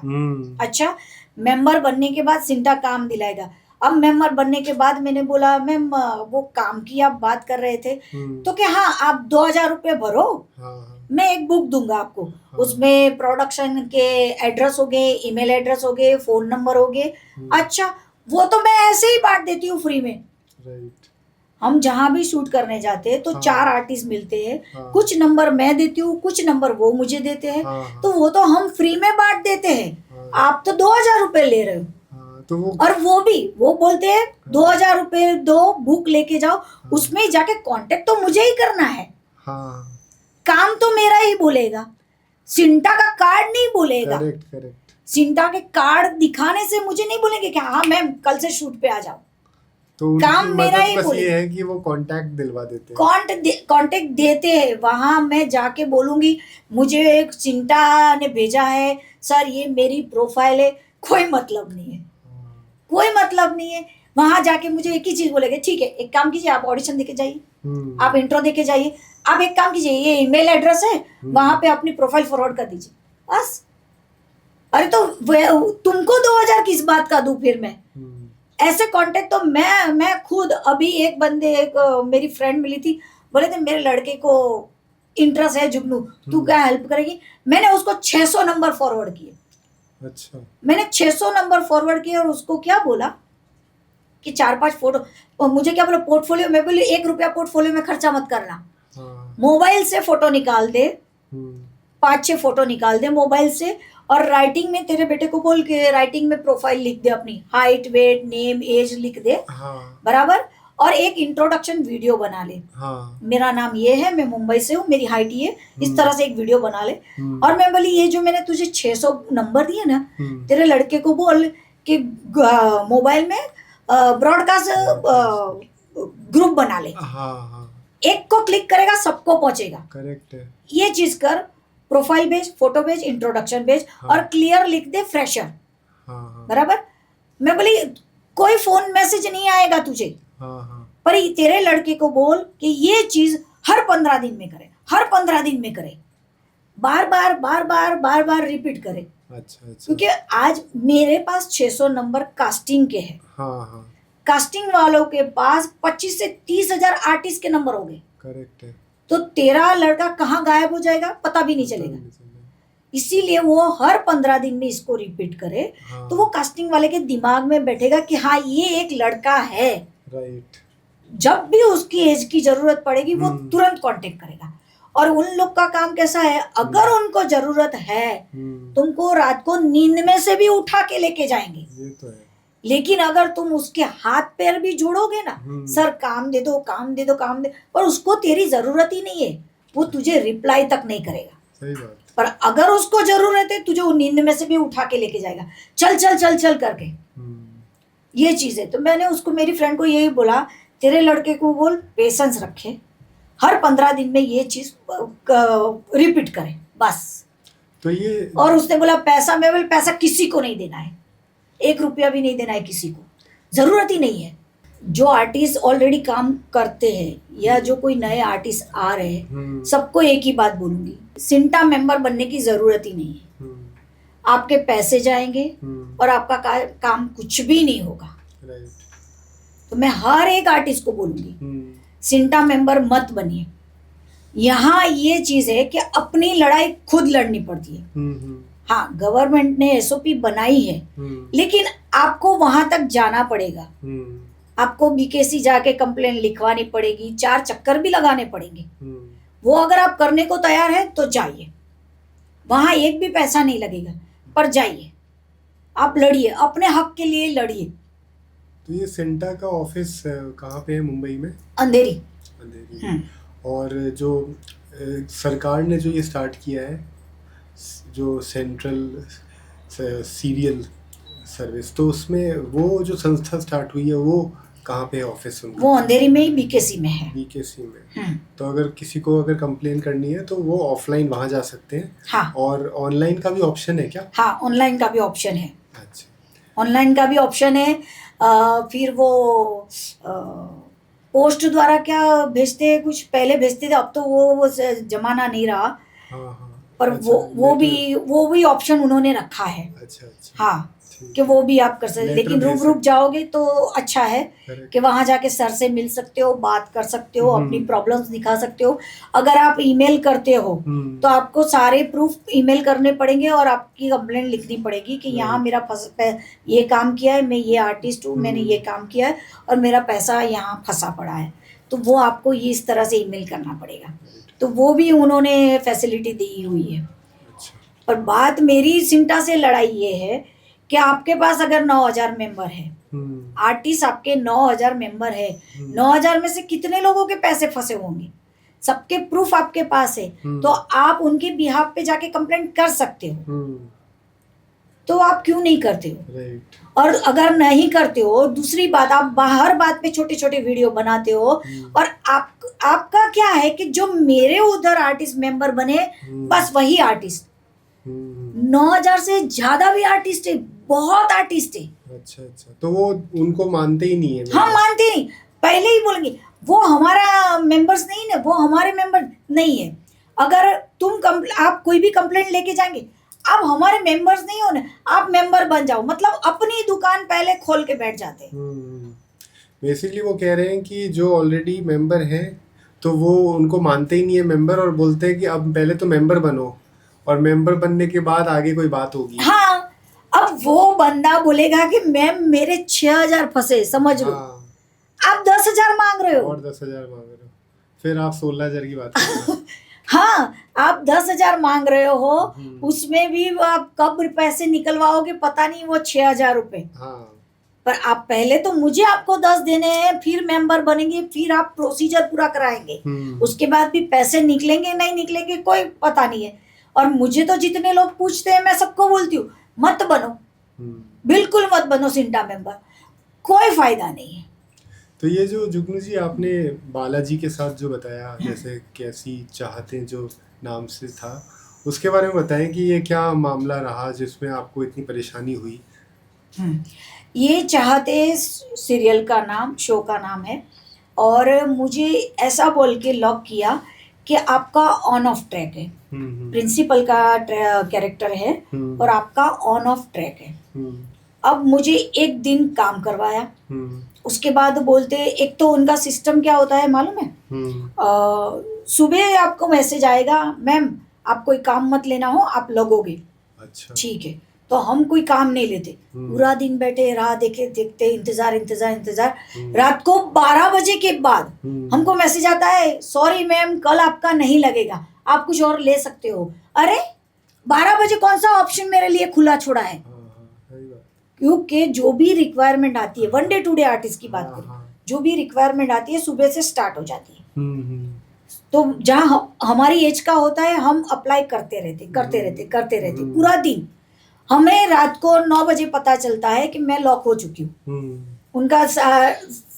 अच्छा, मेंबर बनने के बाद सिंटा काम दिलाएगा। अब मेंबर बनने के बाद मैंने बोला, मैम वो काम की आप बात कर रहे थे, तो कि हाँ आप 2,000 रुपये भरो, मैं एक बुक दूंगा आपको, उसमें प्रोडक्शन के एड्रेस हो गए, ईमेल एड्रेस हो गए, फोन नंबर हो गए। अच्छा, वो तो मैं ऐसे ही बांट देती हूँ फ्री में। हम जहाँ भी शूट करने जाते हैं तो 4 आर्टिस्ट मिलते हैं, कुछ नंबर मैं देती हूँ, कुछ नंबर वो मुझे देते हैं, तो वो तो हम फ्री में बांट देते हैं। आप तो 2,000 रुपये ले रहे हो। तो और वो भी वो बोलते हैं 2,000 रुपये दो, बुक लेके जाओ, उसमें जाके कांटेक्ट तो मुझे ही करना है। काम तो मेरा ही बोलेगा, सिंटा का कार्ड नहीं बोलेगा। करेक्ट। सिंटा के कार्ड दिखाने से मुझे नहीं बोलेंगे कि हाँ मैम कल से शूट पे आ जाओ। तो काम मेरा ही बस ये है कि वो कांटेक्ट दिलवा देते हैं, कांटेक्ट देते हैं। वहां मैं जाके बोलूंगी मुझे एक सिंटा ने भेजा है सर, ये मेरी प्रोफाइल है, कोई मतलब नहीं है, कोई मतलब नहीं है। वहां जाके मुझे एक ही चीज बोलेंगे, ठीक है एक काम कीजिए, आप ऑडिशन देके जाइए, आप इंट्रो देके जाइए, आप एक काम कीजिए, ये ईमेल एड्रेस है, वहां पे अपनी प्रोफाइल फॉरवर्ड कर दीजिए, बस। अरे तो तुमको 2,000 किस बात का दूं फिर मैं? ऐसे कांटेक्ट तो मैं खुद, अभी एक मेरी फ्रेंड मिली थी, बोले थे मेरे लड़के को इंटरेस्ट है जुगनू, तू क्या हेल्प करेगी? मैंने उसको 600 नंबर फॉरवर्ड किए। अच्छा, मैंने 600 नंबर फॉरवर्ड किए और उसको क्या बोला कि 4-5 फोटो, और मुझे क्या बोला, पोर्टफोलियो में, बोले 1 रुपया पोर्टफोलियो में खर्चा मत करना, मोबाइल से फोटो निकाल दे, 5-6 फोटो निकाल दे मोबाइल से, और राइटिंग में तेरे बेटे को बोल के राइटिंग में प्रोफाइल लिख दे, अपनी हाइट, वेट, नेम, एज लिख दे, बराबर, और एक इंट्रोडक्शन वीडियो बना ले। मेरा नाम ये है, मैं मुंबई से हूँ, मेरी हाइट ये, इस तरह से एक वीडियो बना ले। और मैं बोली ये जो मैंने तुझे 600 नंबर दिए ना, तेरे लड़के को बोल कि मोबाइल में ब्रॉडकास्ट ग्रुप बना ले, एक को क्लिक करेगा सबको पहुंचेगा। करेक्ट है। ये चीज कर, प्रोफाइल भेज, फोटो भेज, इंट्रोडक्शन भेज, और क्लियर लिख दे फ्रेशर, बराबर। मैं बोली कोई फोन मैसेज नहीं आएगा तुझे, पर तेरे लड़के को बोल कि ये चीज हर 15 दिन में करे, हर 15 दिन में करे, बार बार रिपीट करे। अच्छा। क्योंकि आज मेरे पास 600 नंबर कास्टिंग के हैं। कास्टिंग वालों के पास 25 से 30,000 आर्टिस्ट के नंबर हो गए। करेक्ट है। तो तेरा लड़का कहाँ गायब हो जाएगा पता भी नहीं चलेगा। इसीलिए वो हर 15 दिन में इसको रिपीट करे, तो वो कास्टिंग वाले के दिमाग में बैठेगा कि हाँ ये एक लड़का है। राइट। जब भी उसकी एज की जरूरत पड़ेगी वो तुरंत कांटेक्ट करेगा। और उन लोग का काम कैसा है, अगर उनको जरूरत है तुमको रात को नींद में से भी उठा के लेके जाएंगे। ये तो है। लेकिन अगर तुम उसके हाथ पैर भी जोड़ोगे ना, सर काम दे दो, काम दे दो, काम दे, पर उसको तेरी जरूरत ही नहीं है, वो तुझे रिप्लाई तक नहीं करेगा। सही बात। पर अगर उसको जरूरत है तुझे वो नींद में से भी उठा के लेके जाएगा, चल चल चल चल करके। ये चीज है। तो मैंने उसको, मेरी फ्रेंड को यही बोला, तेरे लड़के को बोल पेशेंस रखे, हर 15 दिन में ये चीज रिपीट करे, बस। तो ये और उसने बोला पैसा, मैं बोला पैसा किसी को नहीं देना है, 1 रुपया भी नहीं देना है किसी को, जरूरत ही नहीं है। जो आर्टिस्ट ऑलरेडी काम करते हैं या जो कोई नए आर्टिस्ट आ रहे हैं, सबको एक ही बात बोलूंगी, सिंटा मेंबर बनने की जरूरत ही नहीं है। आपके पैसे जाएंगे और आपका काम कुछ भी नहीं होगा। तो मैं हर एक आर्टिस्ट को बोलूंगी, सिंटा मेंबर मत बनिए। यहाँ ये चीज है कि अपनी लड़ाई खुद लड़नी पड़ती है। हाँ, गवर्नमेंट ने एसओपी बनाई है, लेकिन आपको वहां तक जाना पड़ेगा। आपको बीकेसी जाके कंप्लेन लिखवानी पड़ेगी, 4 चक्कर भी लगाने पड़ेंगे। वो अगर आप करने को तैयार है तो जाइए, वहां एक भी पैसा नहीं लगेगा, पर जाइए, आप लड़िए, अपने हक के लिए लड़िए। तो ये सिंटा का ऑफिस कहाँ पे है मुंबई में? अंधेरी। और जो सरकार ने जो ये स्टार्ट किया है, जो सेंट्रल सीरियल सर्विस, तो उसमें वो जो संस्था स्टार्ट हुई है वो कहाँ पे ऑफिस उनका? वो अंधेरी में ही बीकेसी में है। बीकेसी में। तो अगर किसी को अगर कंप्लेन करनी है तो वो ऑफलाइन वहाँ जा सकते हैं। हाँ। और ऑनलाइन का भी ऑप्शन है क्या? हाँ, ऑनलाइन का भी ऑप्शन है। अच्छा, ऑनलाइन का भी ऑप्शन है। फिर वो पोस्ट द्वारा क्या भेजते हैं, कुछ पहले भेजते थे, अब तो वो जमाना नहीं रहा। पर अच्छा, वो भी ऑप्शन उन्होंने रखा है। अच्छा। हाँ, कि वो भी आप कर सकते, लेकिन रूप जाओगे तो अच्छा है कि वहां जाके सर से मिल सकते हो, बात कर सकते हो, अपनी प्रॉब्लम्स दिखा सकते हो। अगर आप ईमेल करते हो तो आपको सारे प्रूफ ईमेल करने पड़ेंगे और आपकी कंप्लेंट लिखनी पड़ेगी कि यहाँ मेरा ये काम किया है, मैं ये आर्टिस्ट हूँ, मैंने ये काम किया है और मेरा पैसा यहाँ फंसा पड़ा है। तो वो आपको ये इस तरह से ईमेल करना पड़ेगा। तो वो भी उन्होंने फैसिलिटी दी हुई है। पर बात मेरी सिंटा से लड़ाई ये है कि आपके पास अगर 9000 मेंबर है, आर्टिस्ट आपके 9000 मेंबर है, 9000 में से कितने लोगों के पैसे फंसे होंगे? सबके प्रूफ आपके पास है, तो आप उनके बिहाफ पे जाके कंप्लेंट कर सकते हो। तो आप क्यों नहीं करते हो? और अगर नहीं करते हो, दूसरी बात, आप हर बात पे छोटे छोटे वीडियो बनाते हो। और आपका क्या है कि जो मेरे उधर आर्टिस्ट मेंबर बने, बस वही आर्टिस्ट, 9000 से ज्यादा भी आर्टिस्ट है, बहुत आर्टिस्ट है। अच्छा, तो वो उनको मानते ही नहीं है? हम मानते नहीं, पहले ही बोलेंगे वो हमारा मेंबर्स नहीं है, वो हमारे मेंबर नहीं है। अगर आप कोई भी कंप्लेंट लेके जाएंगे, आप हमारे मेंबर्स नहीं हो ना, आप मेंबर बन जाओ, मतलब अपनी दुकान पहले खोल के बैठ जाते हैं। बेसिकली वो कह रहे हैं कि जो ऑलरेडी मेंबर हैं तो वो उनको मानते ही नहीं है मेंबर, और बोलते हैं कि अब पहले तो मेंबर बनो और मेंबर बनने के बाद आगे कोई बात होगी। हाँ, अब वो बंदा बोलेगा कि मैम मेरे 6000 फंसे, समझ लो। आप 10,000 मांग रहे हो, और 10,000 मांग रहे हो, फिर आप 16,000 की बात कर रहे हो। हाँ, आप 10,000 मांग रहे हो, उसमें भी आप कब पैसे निकलवाओगे पता नहीं, वो 6,000 रुपए। हाँ। पर आप पहले तो मुझे आपको 10 देने हैं, फिर मेंबर बनेंगे, फिर आप प्रोसीजर पूरा कराएंगे, उसके बाद भी पैसे निकलेंगे नहीं निकलेंगे कोई पता नहीं है। और मुझे तो जितने लोग पूछते हैं, मैं सबको बोलती हूँ मत बनो, बिल्कुल मत बनो सिंटा मेंबर, कोई फायदा नहीं है। तो ये जो जुगनू जी आपने बालाजी के साथ जो बताया, जैसे कैसी चाहते जो नाम से था, उसके बारे में बताएं कि ये क्या मामला रहा जिसमें आपको इतनी परेशानी हुई? ये चाहते सीरियल का नाम, शो का नाम है, और मुझे ऐसा बोल के लॉक किया कि आपका ऑन ऑफ ट्रैक है, प्रिंसिपल का कैरेक्टर है और आपका ऑन ऑफ ट्रैक है। अब मुझे एक दिन काम करवाया, उसके बाद बोलते, एक तो उनका सिस्टम क्या होता है मालूम है, सुबह आपको मैसेज आएगा, मैम आप कोई काम मत लेना हो, आप लगोगे। अच्छा, ठीक है, तो हम कोई काम नहीं लेते, पूरा दिन बैठे राह देखते इंतजार। रात को 12 बजे के बाद हमको मैसेज आता है, सॉरी मैम कल आपका नहीं लगेगा, आप कुछ और ले सकते हो। अरे 12 बजे कौन सा ऑप्शन मेरे लिए खुला छोड़ा है? क्योंकि जो भी रिक्वायरमेंट आती है, 1 डे 2 डे आर्टिस्ट की बात करें, जो भी रिक्वायरमेंट आती है सुबह से स्टार्ट हो जाती है। तो जहाँ हमारी एज का होता है, हम अप्लाई करते रहते पूरा दिन। हमें रात को 9 बजे पता चलता है कि मैं लॉक हो चुकी हूँ। उनका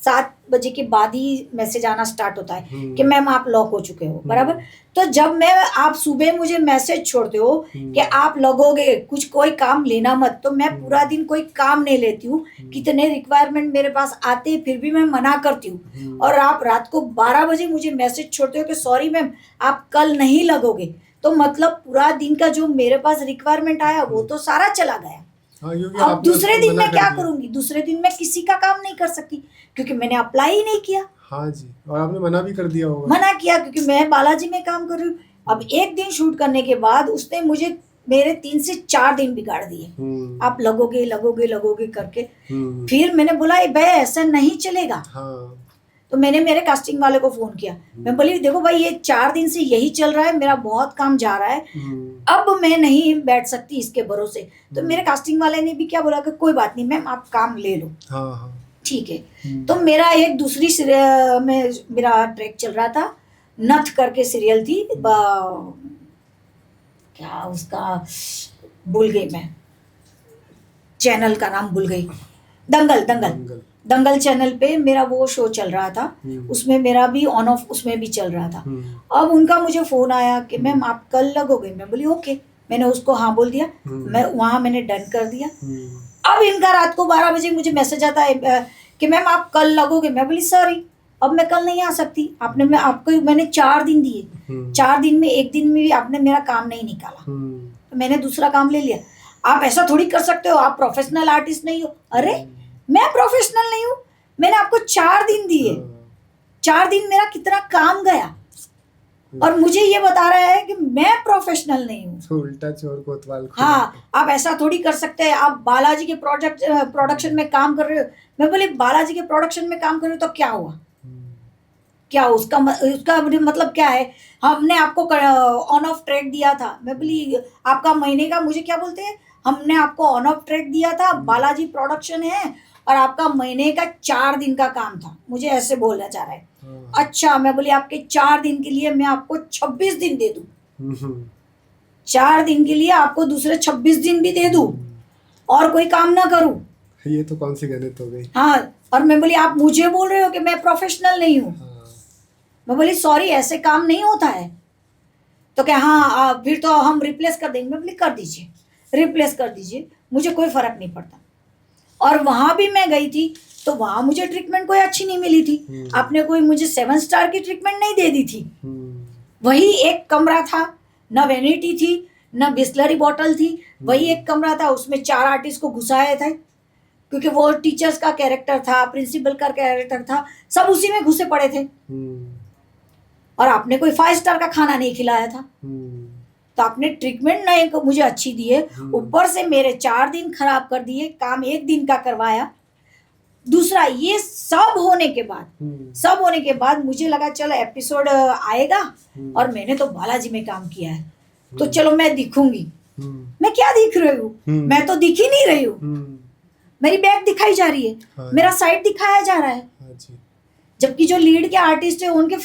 7 बजे के बाद ही मैसेज आना स्टार्ट होता है कि मैम आप लॉक हो चुके हो, बराबर। तो जब मैं आप सुबह मुझे मैसेज छोड़ते हो कि आप लगोगे, कुछ कोई काम लेना मत, तो मैं पूरा दिन कोई काम नहीं लेती हूँ। कितने रिक्वायरमेंट मेरे पास आते हैं फिर भी मैं मना करती हूँ। और आप रात को 12 बजे मुझे मैसेज छोड़ते हो कि सॉरी मैम आप कल नहीं लगोगे, तो मतलब पूरा दिन का जो मेरे पास रिक्वायरमेंट आया वो तो सारा चला गया। अब दूसरे दिन मैं क्या करूंगी? दूसरे दिन मैं किसी का काम नहीं कर सकती क्योंकि मैंने अप्लाई ही नहीं किया। हाँ जी, और आपने मना भी कर दिया होगा। मना किया क्योंकि मैं बालाजी में काम कर रही हूँ। अब एक दिन शूट करने के बाद उसने मुझे मेरे 3 से 4 दिन बिगाड़ दिए। आप लगोगे लगोगे लगोगे करके। फिर मैंने बोला भाई ऐसा नहीं चलेगा। हाँ। तो मैंने मेरे कास्टिंग वाले को फोन किया। मैं बोली देखो भाई ये 4 दिन से यही चल रहा है, मेरा बहुत काम जा रहा है, अब मैं नहीं बैठ सकती इसके भरोसे। तो मेरे कास्टिंग वाले ने भी क्या बोला कि कोई बात नहीं मैम आप काम ले लो। हाँ। ठीक है। तो मेरा एक दूसरी में मेरा ट्रैक चल रहा था, नथ करके सीरियल थी, क्या उसका भूल गई मैं, चैनल का नाम भूल गई, दंगल चैनल पे मेरा वो शो चल रहा था। उसमें मेरा भी ऑन ऑफ उसमें भी चल रहा था। अब उनका मुझे फोन आया कि मैम आप कल लगोगे। मैं बोली ओके, मैंने उसको हाँ बोल दिया। मैं वहाँ मैंने डन कर दिया। अब इनका रात को 12 बजे मुझे मैसेज आता है कि मैम आप कल लगोगे। मैं बोली सॉरी अब मैं कल नहीं आ सकती। मैंने 4 दिन दिए, 4 दिन में 1 दिन में भी आपने मेरा काम नहीं निकाला, तो मैंने दूसरा काम ले लिया। आप ऐसा थोड़ी कर सकते हो, आप प्रोफेशनल आर्टिस्ट नहीं हो। अरे मैं प्रोफेशनल नहीं हूँ, मैंने आपको 4 दिन दिए, 4 दिन मेरा कितना काम गया, और मुझे ये बता रहा है कि मैं प्रोफेशनल नहीं हूँ। तो उल्टा चोर कोतवाल। हाँ, आप ऐसा थोड़ी कर सकते हैं। आप बालाजी के प्रोडक्शन में काम कर रहे हो। मैं बोली बालाजी के प्रोडक्शन में काम कर रहे हो तो क्या हुआ? क्या उसका मतलब क्या है? हमने आपको ऑन ऑफ ट्रैक दिया था। मैं बोली आपका महीने का, मुझे क्या बोलते हैं, हमने आपको ऑन ऑफ ट्रैक दिया था, बालाजी प्रोडक्शन है और आपका महीने का 4 दिन का काम था। मुझे ऐसे बोलना चाह रहा है। अच्छा, मैं बोली आपके 4 दिन के लिए मैं आपको 26 दिन दे दूं, 4 दिन के लिए आपको दूसरे 26 दिन भी दे दूं और कोई काम ना करूं। ये तो कौन सी गलत हो गई? हाँ, और मैं बोली आप मुझे बोल रहे हो कि मैं प्रोफेशनल नहीं हूँ। मैं बोली सॉरी ऐसे काम नहीं होता है। तो क्या हाँ फिर तो हम रिप्लेस कर देंगे। मैं बोली कर दीजिए, रिप्लेस कर दीजिए, मुझे कोई फर्क नहीं पड़ता। और वहां भी मैं गई थी तो वहां मुझे ट्रीटमेंट कोई अच्छी नहीं मिली थी। आपने कोई मुझे 7 स्टार की ट्रीटमेंट नहीं दे दी थी। वही एक कमरा था, न वैनिटी थी न बिस्लरी बॉटल थी, वही एक कमरा था, उसमें 4 आर्टिस्ट को घुसाए थे क्योंकि वो टीचर्स का कैरेक्टर था, प्रिंसिपल का कैरेक्टर था, सब उसी में घुसे पड़े थे। और आपने कोई 5 स्टार का खाना नहीं खिलाया था। तो आपने ट्रीटमेंट नहीं मुझे अच्छी दिए, ऊपर से मेरे 4 दिन खराब कर दिए, काम 1 दिन का करवाया। दूसरा ये सब होने के बाद मुझे लगा चलो एपिसोड आएगा और मैंने तो बालाजी में काम किया है तो चलो मैं दिखूंगी। मैं क्या दिख रही हूँ? मैं तो दिख ही नहीं रही हूँ। मेरी बैक दिखाई जा रही है, मेरा साइड दिखाया जा रहा है, जबकि जो लीड के आर्टिस्ट है उनके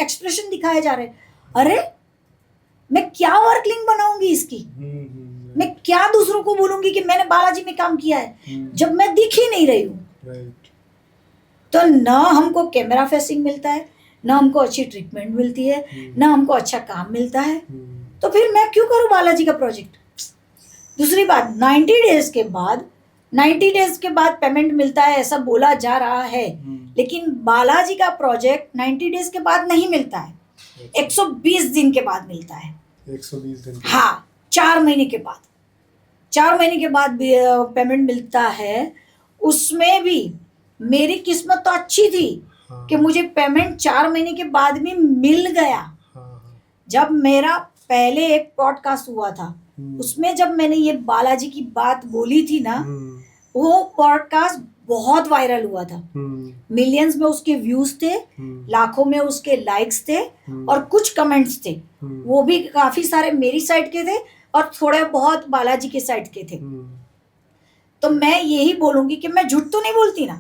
एक्सप्रेशन दिखाए जा रहे हैं। अरे मैं क्या वर्कलिंग बनाऊंगी इसकी? मैं क्या दूसरों को बोलूंगी कि मैंने बालाजी में काम किया है जब मैं दिख ही नहीं रही हूँ? तो ना हमको कैमरा फेसिंग मिलता है, ना हमको अच्छी ट्रीटमेंट मिलती है, ना हमको अच्छा काम मिलता है। तो फिर मैं क्यों करूँ बालाजी का प्रोजेक्ट? दूसरी बात, 90 डेज के बाद पेमेंट मिलता है ऐसा बोला जा रहा है, लेकिन बालाजी का प्रोजेक्ट 90 डेज के बाद नहीं मिलता है, 120 दिन के बाद मिलता है। 120 दिन? हाँ, 4 महीने के बाद, 4 महीने के बाद पेमेंट मिलता है। उसमें भी मेरी किस्मत तो अच्छी थी कि मुझे पेमेंट 4 महीने के बाद भी मिल गया। जब मेरा पहले एक पॉडकास्ट हुआ था उसमें जब मैंने ये बालाजी की बात बोली थी ना, वो पॉडकास्ट बहुत वायरल हुआ था। मिलियंस में उसके व्यूज थे, लाखों में उसके लाइक्स थे और कुछ कमेंट्स थे। वो भी काफी सारे मेरी साइड के थे और थोड़े बहुत बालाजी के साइड के थे। तो मैं यही बोलूंगी कि मैं झूठ तो नहीं बोलती ना।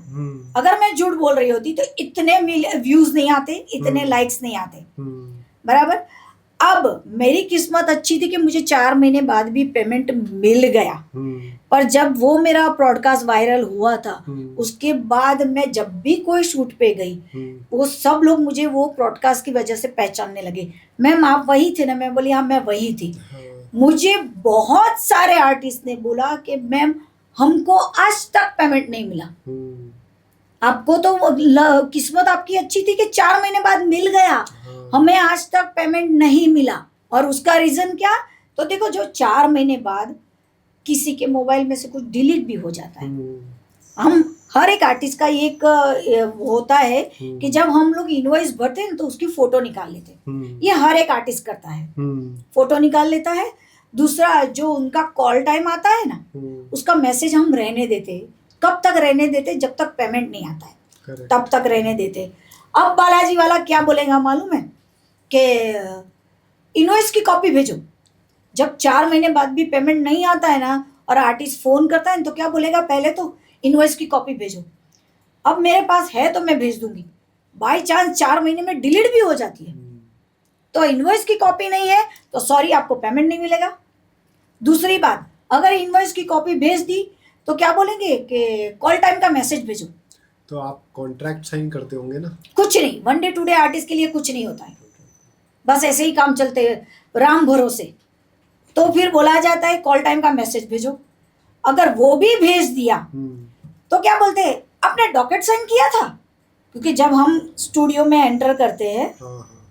अगर मैं झूठ बोल रही होती तो इतने व्यूज नहीं आते, इतने लाइक्स नहीं आते, बराबर। अब मेरी किस्मत अच्छी थी कि मुझे 4 महीने बाद भी पेमेंट मिल गया। पर जब वो मेरा पॉडकास्ट वायरल हुआ था, उसके बाद मैं जब भी कोई शूट पे गई, वो सब लोग मुझे वो पॉडकास्ट की वजह से पहचानने लगे। मैम आप वही थे ना? मैं बोली हाँ मैं वही थी। मुझे बहुत सारे आर्टिस्ट ने बोला कि मैम हमको आज तक पेमेंट नहीं मिला। आपको तो किस्मत आपकी अच्छी थी कि 4 महीने बाद मिल गया, हमें आज तक पेमेंट नहीं मिला। और उसका रीजन क्या? तो देखो, जो 4 महीने बाद किसी के मोबाइल में से कुछ डिलीट भी हो जाता है। हम हर एक आर्टिस्ट का एक होता है कि जब हम लोग इनवॉइस भरते हैं तो उसकी फोटो निकाल लेते हैं। ये हर एक आर्टिस्ट करता है, फोटो निकाल लेता है। दूसरा, जो उनका कॉल टाइम आता है ना, उसका मैसेज हम रहने देते। कब तक रहने देते? जब तक पेमेंट नहीं आता है तब तक रहने देते। अब बालाजी वाला क्या बोलेगा मालूम है कि इनवॉइस की कॉपी भेजो। जब 4 महीने बाद भी पेमेंट नहीं आता है ना, और आर्टिस्ट फोन करता है तो क्या बोलेगा? पहले तो इनवॉइस की कॉपी भेजो। अब मेरे पास है तो मैं भेज दूंगी, बाई चांस 4 महीने में डिलीट भी हो जाती है तो इनवॉइस की कॉपी नहीं है तो सॉरी, आपको पेमेंट नहीं मिलेगा। दूसरी बात, अगर इनवॉइस की कॉपी भेज दी तो क्या बोलेंगे कि कॉल टाइम का मैसेज भेजो। तो आप कॉन्ट्रैक्ट साइन करते होंगे ना? कुछ नहीं, वन डे टुडे आर्टिस्ट के लिए कुछ नहीं होता है, बस ऐसे ही काम चलते हैं राम भरोसे। तो फिर बोला जाता है कॉल टाइम का मैसेज भेजो। अगर वो भी भेज दिया तो क्या बोलते हैं? आपने डॉकेट साइन किया था? क्योंकि जब हम स्टूडियो में एंटर करते हैं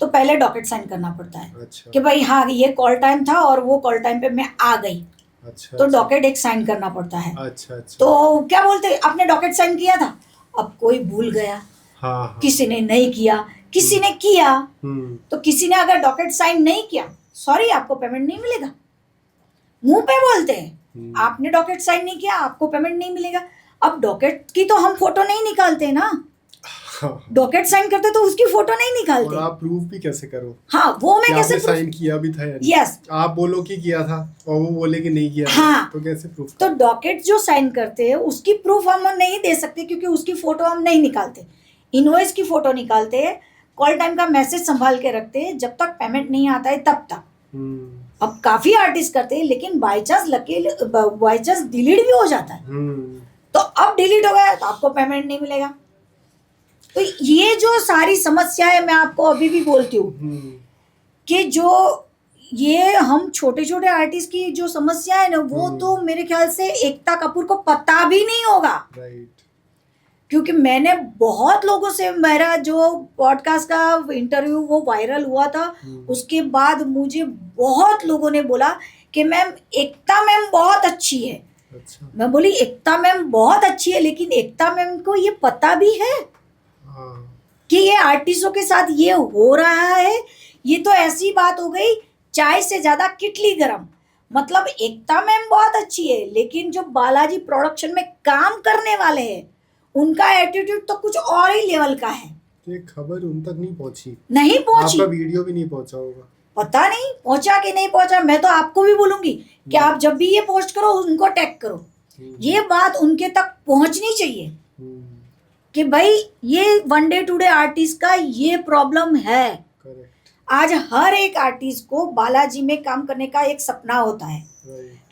तो पहले डॉकेट साइन करना पड़ता है। अच्छा। कि भाई हाँ ये कॉल टाइम था और वो कॉल टाइम पे मैं आ गई। अच्छा, तो डॉकेट एक साइन करना पड़ता है। अच्छा। तो क्या बोलते हैं? आपने डॉकेट साइन किया था? अब कोई भूल गया, किसी ने नहीं किया, किसी ने किया, तो किसी ने अगर डॉकेट साइन नहीं किया, सॉरी आपको पेमेंट नहीं मिलेगा। मुंह पे बोलते हैं आपने डॉकेट साइन नहीं किया, आपको पेमेंट नहीं मिलेगा। अब डॉकेट की तो हम फोटो नहीं निकालते ना, डॉकेट साइन करते तो उसकी फोटो नहीं निकालते। और आप प्रूफ भी कैसे करो? हाँ, वो मैं कैसे साइन किया भी था? यस, आप बोलो कि किया था और वो बोले कि नहीं किया। हाँ, तो कैसे प्रूफ? तो डॉकेट जो साइन करते हैं उसकी प्रूफ हम नहीं दे सकते क्योंकि उसकी फोटो हम नहीं निकालते। इनवॉइस की फोटो निकालते हैं, कॉल टाइम का मैसेज संभाल के रखते हैं, जब तक पेमेंट नहीं आता है तब तक। अब काफी आर्टिस्ट करते हैं, लेकिन बाई चांस डिलीट भी हो जाता है। तो अब डिलीट हो गया तो आपको पेमेंट नहीं मिलेगा। तो ये जो सारी समस्या है, मैं आपको अभी भी बोलती हूँ कि जो ये हम छोटे छोटे आर्टिस्ट की जो समस्या है ना, वो तो मेरे ख्याल से एकता कपूर को पता भी नहीं होगा। क्योंकि मैंने बहुत लोगों से, मेरा जो पॉडकास्ट का इंटरव्यू वो वायरल हुआ था, उसके बाद मुझे बहुत लोगों ने बोला कि मैम एकता मैम बहुत अच्छी है। अच्छा। मैं बोली एकता मैम बहुत अच्छी है, लेकिन एकता मैम को ये पता भी है कि ये आर्टिस्टों के साथ ये हो रहा है। ये तो ऐसी बात हो गई, चाय से ज्यादा किटली गरम। मतलब एकता मैम बहुत अच्छी है, लेकिन जो बालाजी प्रोडक्शन में काम करने वाले हैं उनका एटीट्यूड तो कुछ और ही लेवल का है। ये खबर उन तक नहीं पहुंची? नहीं पहुंची। आपका वीडियो भी नहीं पहुंचा होगा? पता नहीं पहुंचा कि नहीं पहुंचा। मैं तो आपको भी बोलूंगी कि आप जब भी ये पोस्ट करो उनको टैग करो। ये बात उनके तक पहुंचनी चाहिए कि भाई ये वन डे टुडे आर्टिस्ट का ये प्रॉब्लम है। आज हर एक आर्टिस्ट को बालाजी में काम करने का एक सपना होता है,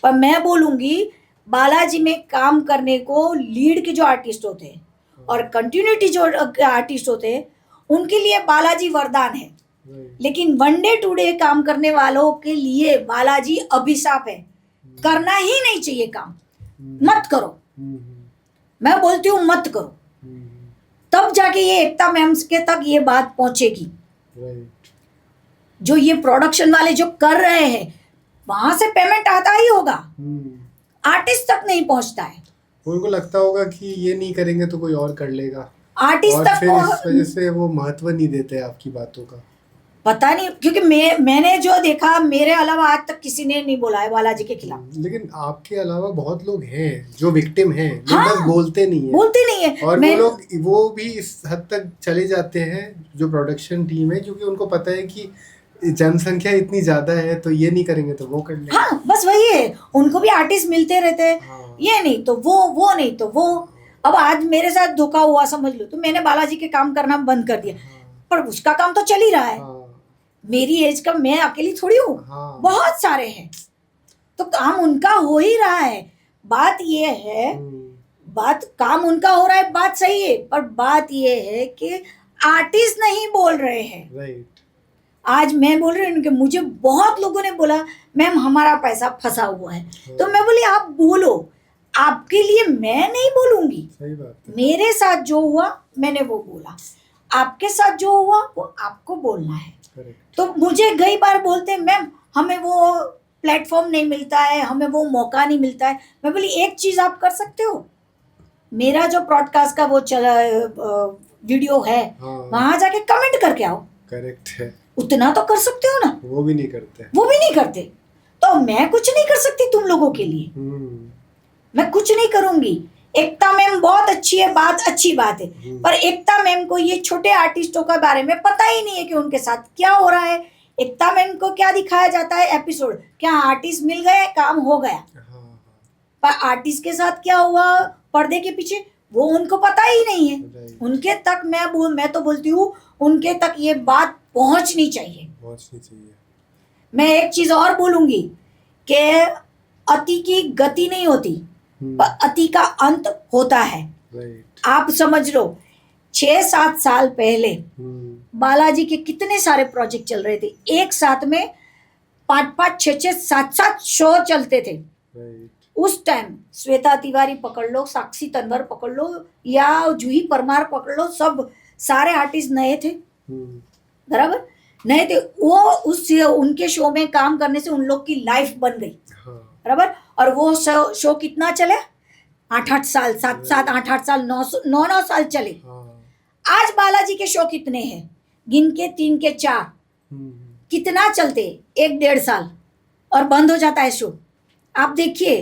पर मैं बोलूंगी बालाजी में काम करने को लीड के जो आर्टिस्ट होते हैं और कंटिन्यूटी जो आर्टिस्ट होते हैं उनके लिए बालाजी वरदान है, लेकिन वन डे टुडे काम करने वालों के लिए बालाजी अभिशाप है। करना ही नहीं चाहिए काम, मत करो। मैं बोलती हूँ मत करो, तब जाके ये एकता मैम के तक ये बात पहुंचेगी। जो ये प्रोडक्शन वाले जो कर रहे हैं वहां से पेमेंट आता ही होगा, आर्टिस्ट तक नहीं पहुंचता है। उनको लगता होगा कि ये नहीं करेंगे तो कोई और कर लेगा, आर्टिस्ट तक फिर इस वजह से वो महत्व नहीं देते आपकी बातों का। पता नहीं, क्योंकि मैंने जो देखा, मेरे अलावा आज तक किसी ने नहीं बोला है बालाजी के खिलाफ। लेकिन आपके अलावा बहुत लोग हैं जो विक्टिम हैं, हाँ, बस बोलते नहीं है। और वो भी इस हद तक चले जाते हैं जो प्रोडक्शन टीम है, क्योंकि उनको पता है कि जनसंख्या इतनी ज्यादा है तो ये नहीं करेंगे तो वो कर लेंगे। हाँ, बस वही है, उनको भी आर्टिस्ट मिलते रहते हैं। हाँ। ये नहीं तो वो नहीं तो वो। अब आज मेरे साथ धोखा हुआ समझ लो, तो मैंने बालाजी के काम करना बंद कर दिया। हाँ। पर उसका काम तो चल ही रहा है। हाँ। मेरी एज का मैं अकेली थोड़ी हूँ, हाँ। बहुत सारे हैं, तो काम उनका हो ही रहा है। बात ये है, बात काम उनका हो रहा है, बात सही है, पर बात ये है कि आर्टिस्ट नहीं बोल रहे हैं। राइट। आज मैं बोल रही हूँ कि मुझे बहुत लोगों ने बोला मैम हमारा पैसा फंसा हुआ है, तो मैं बोली आप बोलो, आपके लिए मैं नहीं बोलूंगी। सही बात है। मेरे साथ जो हुआ मैंने वो बोला, आपके साथ जो हुआ वो आपको बोलना है। करेक्ट। तो मुझे कई बार बोलते हैं मैम हमें वो प्लेटफॉर्म नहीं मिलता है, हमें वो मौका नहीं मिलता है। मैं बोली एक चीज आप कर सकते हो, मेरा जो ब्रॉडकास्ट का वो चला वीडियो है, हाँ। वहां जाके कमेंट करके आओ। करेक्ट है। उतना तो कर सकते हो ना, वो भी नहीं करते। वो भी नहीं करते, तो मैं कुछ नहीं कर सकती तुम लोगों के लिए, मैं कुछ नहीं करूंगी। एकता मैम बहुत अच्छी है, बात अच्छी बात है, पर एकता मैम को ये छोटे आर्टिस्टों के बारे में पता ही नहीं है कि उनके साथ क्या हो रहा है। एकता मैम को क्या दिखाया जाता है एपिसोड, क्या आर्टिस्ट मिल गए काम हो गया, पर आर्टिस्ट के साथ क्या हुआ पर्दे के पीछे वो उनको पता ही नहीं है। उनके तक मैं तो बोलती हूँ उनके तक ये बात पहुंचनी चाहिए। मैं एक चीज और बोलूंगी कि अति की गति नहीं होती, पर अति का अंत होता है। आप समझ लो 6-7 साल पहले बालाजी के कितने सारे प्रोजेक्ट चल रहे थे, एक साथ में 5-5, 6-6, 7-7 शो चलते थे। उस टाइम श्वेता तिवारी पकड़ लो, साक्षी तन्वर पकड़ लो, या जूही परमार पकड़ लो, सब सारे आर्टिस्ट नए थे, बराबर नए थे। वो उस उनके शो में काम करने से उन लोग की लाइफ बन गई, बराबर। और वो शो कितना चले, 8-8 साल, 7-7, 8-8 साल, 9-9 साल चले। आज बालाजी के शो कितने हैं, गिन के 3 के 4, कितना चलते, 1-1.5 साल और बंद हो जाता है शो। आप देखिए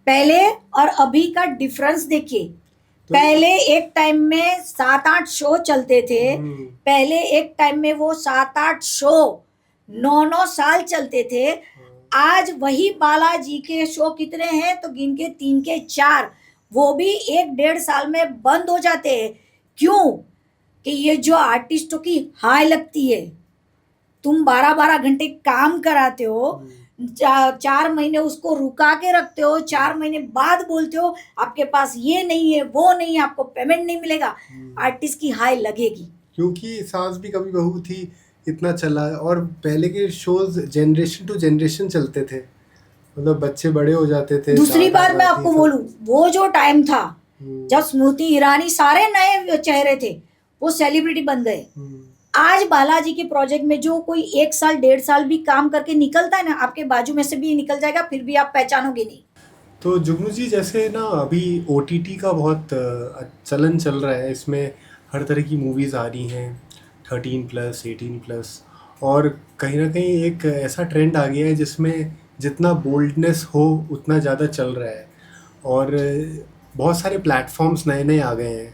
पहले और अभी का डिफरेंस देखिए। पहले एक टाइम में 7-8 शो चलते थे, पहले एक टाइम में वो 7-8 शो 9-9 साल चलते थे। आज वही बालाजी के शो कितने हैं, तो गिन के 3 के 4, वो भी 1-1.5 साल में बंद हो जाते हैं। क्यों कि ये जो आर्टिस्टों की हाय लगती है, तुम 12-12 घंटे काम कराते हो, 4 महीने उसको रुका के रखते हो, 4 महीने बाद बोलते हो आपके पास ये नहीं है वो नहीं है, आपको पेमेंट नहीं मिलेगा। आर्टिस्ट की हाय लगेगी, क्योंकि सास भी कभी बहू थी इतना चला, और पहले के शोज जनरेशन टू जनरेशन चलते थे, मतलब बच्चे बड़े हो जाते थे। दूसरी बात मैं आपको बोलूं, वो जो टाइम था जब स्मृति ईरानी सारे नए चेहरे थे, वो सेलिब्रिटी बन गए। आज बालाजी के प्रोजेक्ट में जो कोई 1 साल 1.5 साल भी काम करके निकलता है ना, आपके बाजू में से भी निकल जाएगा, फिर भी आप पहचानोगे नहीं। तो जुगनू जी, जैसे ना अभी OTT का बहुत चलन चल रहा है, इसमें हर तरह की मूवीज़ आ रही हैं, 13+, 18+, और कहीं ना कहीं एक ऐसा ट्रेंड आ गया है जिसमें जितना बोल्डनेस हो उतना ज़्यादा चल रहा है, और बहुत सारे प्लेटफॉर्म्स नए नए आ गए हैं।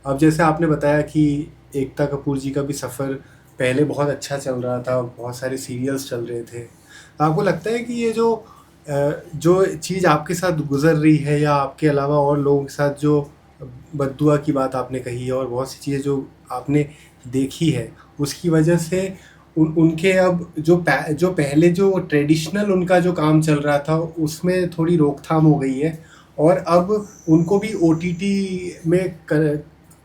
अब जैसे आपने बताया कि एकता कपूर जी का भी सफ़र पहले बहुत अच्छा चल रहा था, बहुत सारे सीरियल्स चल रहे थे। तो आपको लगता है कि ये जो चीज़ आपके साथ गुजर रही है, या आपके अलावा और लोगों के साथ जो बद्दुआ की बात आपने कही है, और बहुत सी चीज़ें जो आपने देखी है, उसकी वजह से उनके अब जो पहले जो ट्रेडिशनल उनका जो काम चल रहा था उसमें थोड़ी रोकथाम हो गई है, और अब उनको भी OTT में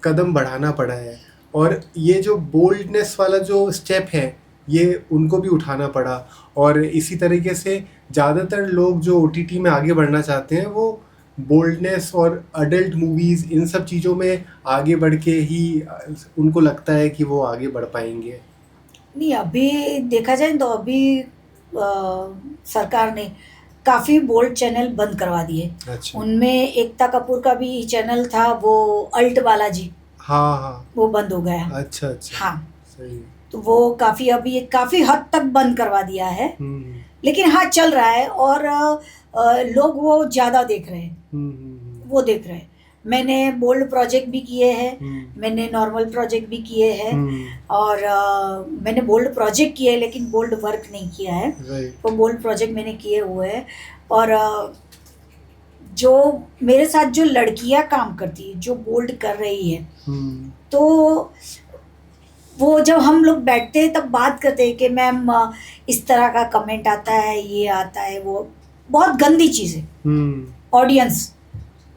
कदम बढ़ाना पड़ा है, और ये जो बोल्डनेस वाला जो स्टेप है ये उनको भी उठाना पड़ा। और इसी तरीके से ज़्यादातर लोग जो OTT में आगे बढ़ना चाहते हैं वो बोल्डनेस और अडल्ट मूवीज़, इन सब चीज़ों में आगे बढ़ के ही उनको लगता है कि वो आगे बढ़ पाएंगे। नहीं, अभी देखा जाए तो अभी सरकार ने काफ़ी बोल्ड चैनल बंद करवा दिए। अच्छा। उनमें एकता कपूर का भी चैनल था, वो अल्ट बालाजी, हाँ, वो बंद हो गया। अच्छा। हाँ, सही। तो वो काफ़ी हद तक बंद करवा दिया है, लेकिन हाँ चल रहा है, और लोग वो ज़्यादा देख रहे हैं, वो देख रहे हैं। मैंने बोल्ड प्रोजेक्ट भी किए हैं, मैंने नॉर्मल प्रोजेक्ट भी किए हैं, और मैंने बोल्ड प्रोजेक्ट किए लेकिन बोल्ड वर्क नहीं किया है। तो बोल्ड प्रोजेक्ट मैंने किए हुए हैं, और जो मेरे साथ जो लड़कियां काम करती है, जो बोल्ड कर रही है, तो वो जब हम लोग बैठते हैं तब बात करते हैं कि मैम इस तरह का कमेंट आता है, ये आता है, वो बहुत गंदी चीज़ है। ऑडियंस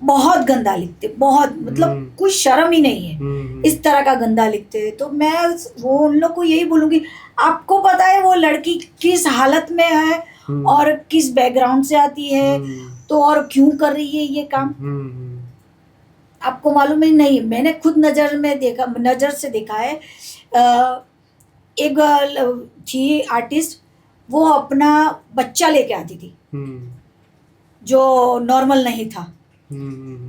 बहुत गंदा लिखते, बहुत मतलब कोई शर्म ही नहीं है, इस तरह का गंदा लिखते हैं। तो मैं वो उन लोग को यही बोलूँगी, आपको पता है वो लड़की किस हालत में है और किस बैकग्राउंड से आती है, तो और क्यों कर रही है ये काम, आपको मालूम है? नहीं, मैंने खुद नज़र से देखा है। एक थी आर्टिस्ट, वो अपना बच्चा लेके आती थी जो नॉर्मल नहीं था,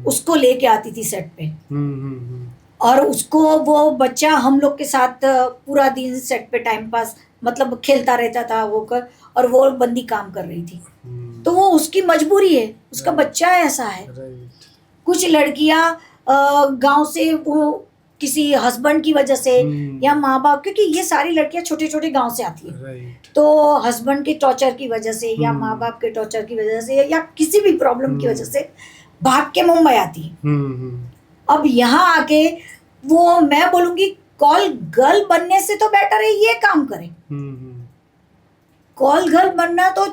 उसको लेके आती थी सेट पे, और उसको वो बच्चा हम लोग के साथ पूरा दिन सेट पे टाइम पास मतलब खेलता रहता था वो और वो बंदी काम कर रही थी। तो वो उसकी मजबूरी है, उसका बच्चा ऐसा है। कुछ लड़कियां गांव से वो किसी हस्बैंड की वजह से या माँ बाप, क्योंकि ये सारी लड़कियां छोटे छोटे गांव से आती है, तो हस्बैंड के टॉर्चर की वजह से या माँ बाप के टॉर्चर की वजह से या किसी भी प्रॉब्लम की वजह से भाग के मुंबई आती है। अब यहाँ आके वो, मैं बोलूंगी कॉल गर्ल बनने से तो बेटर है ये काम करे। कॉल गर्ल बनना तो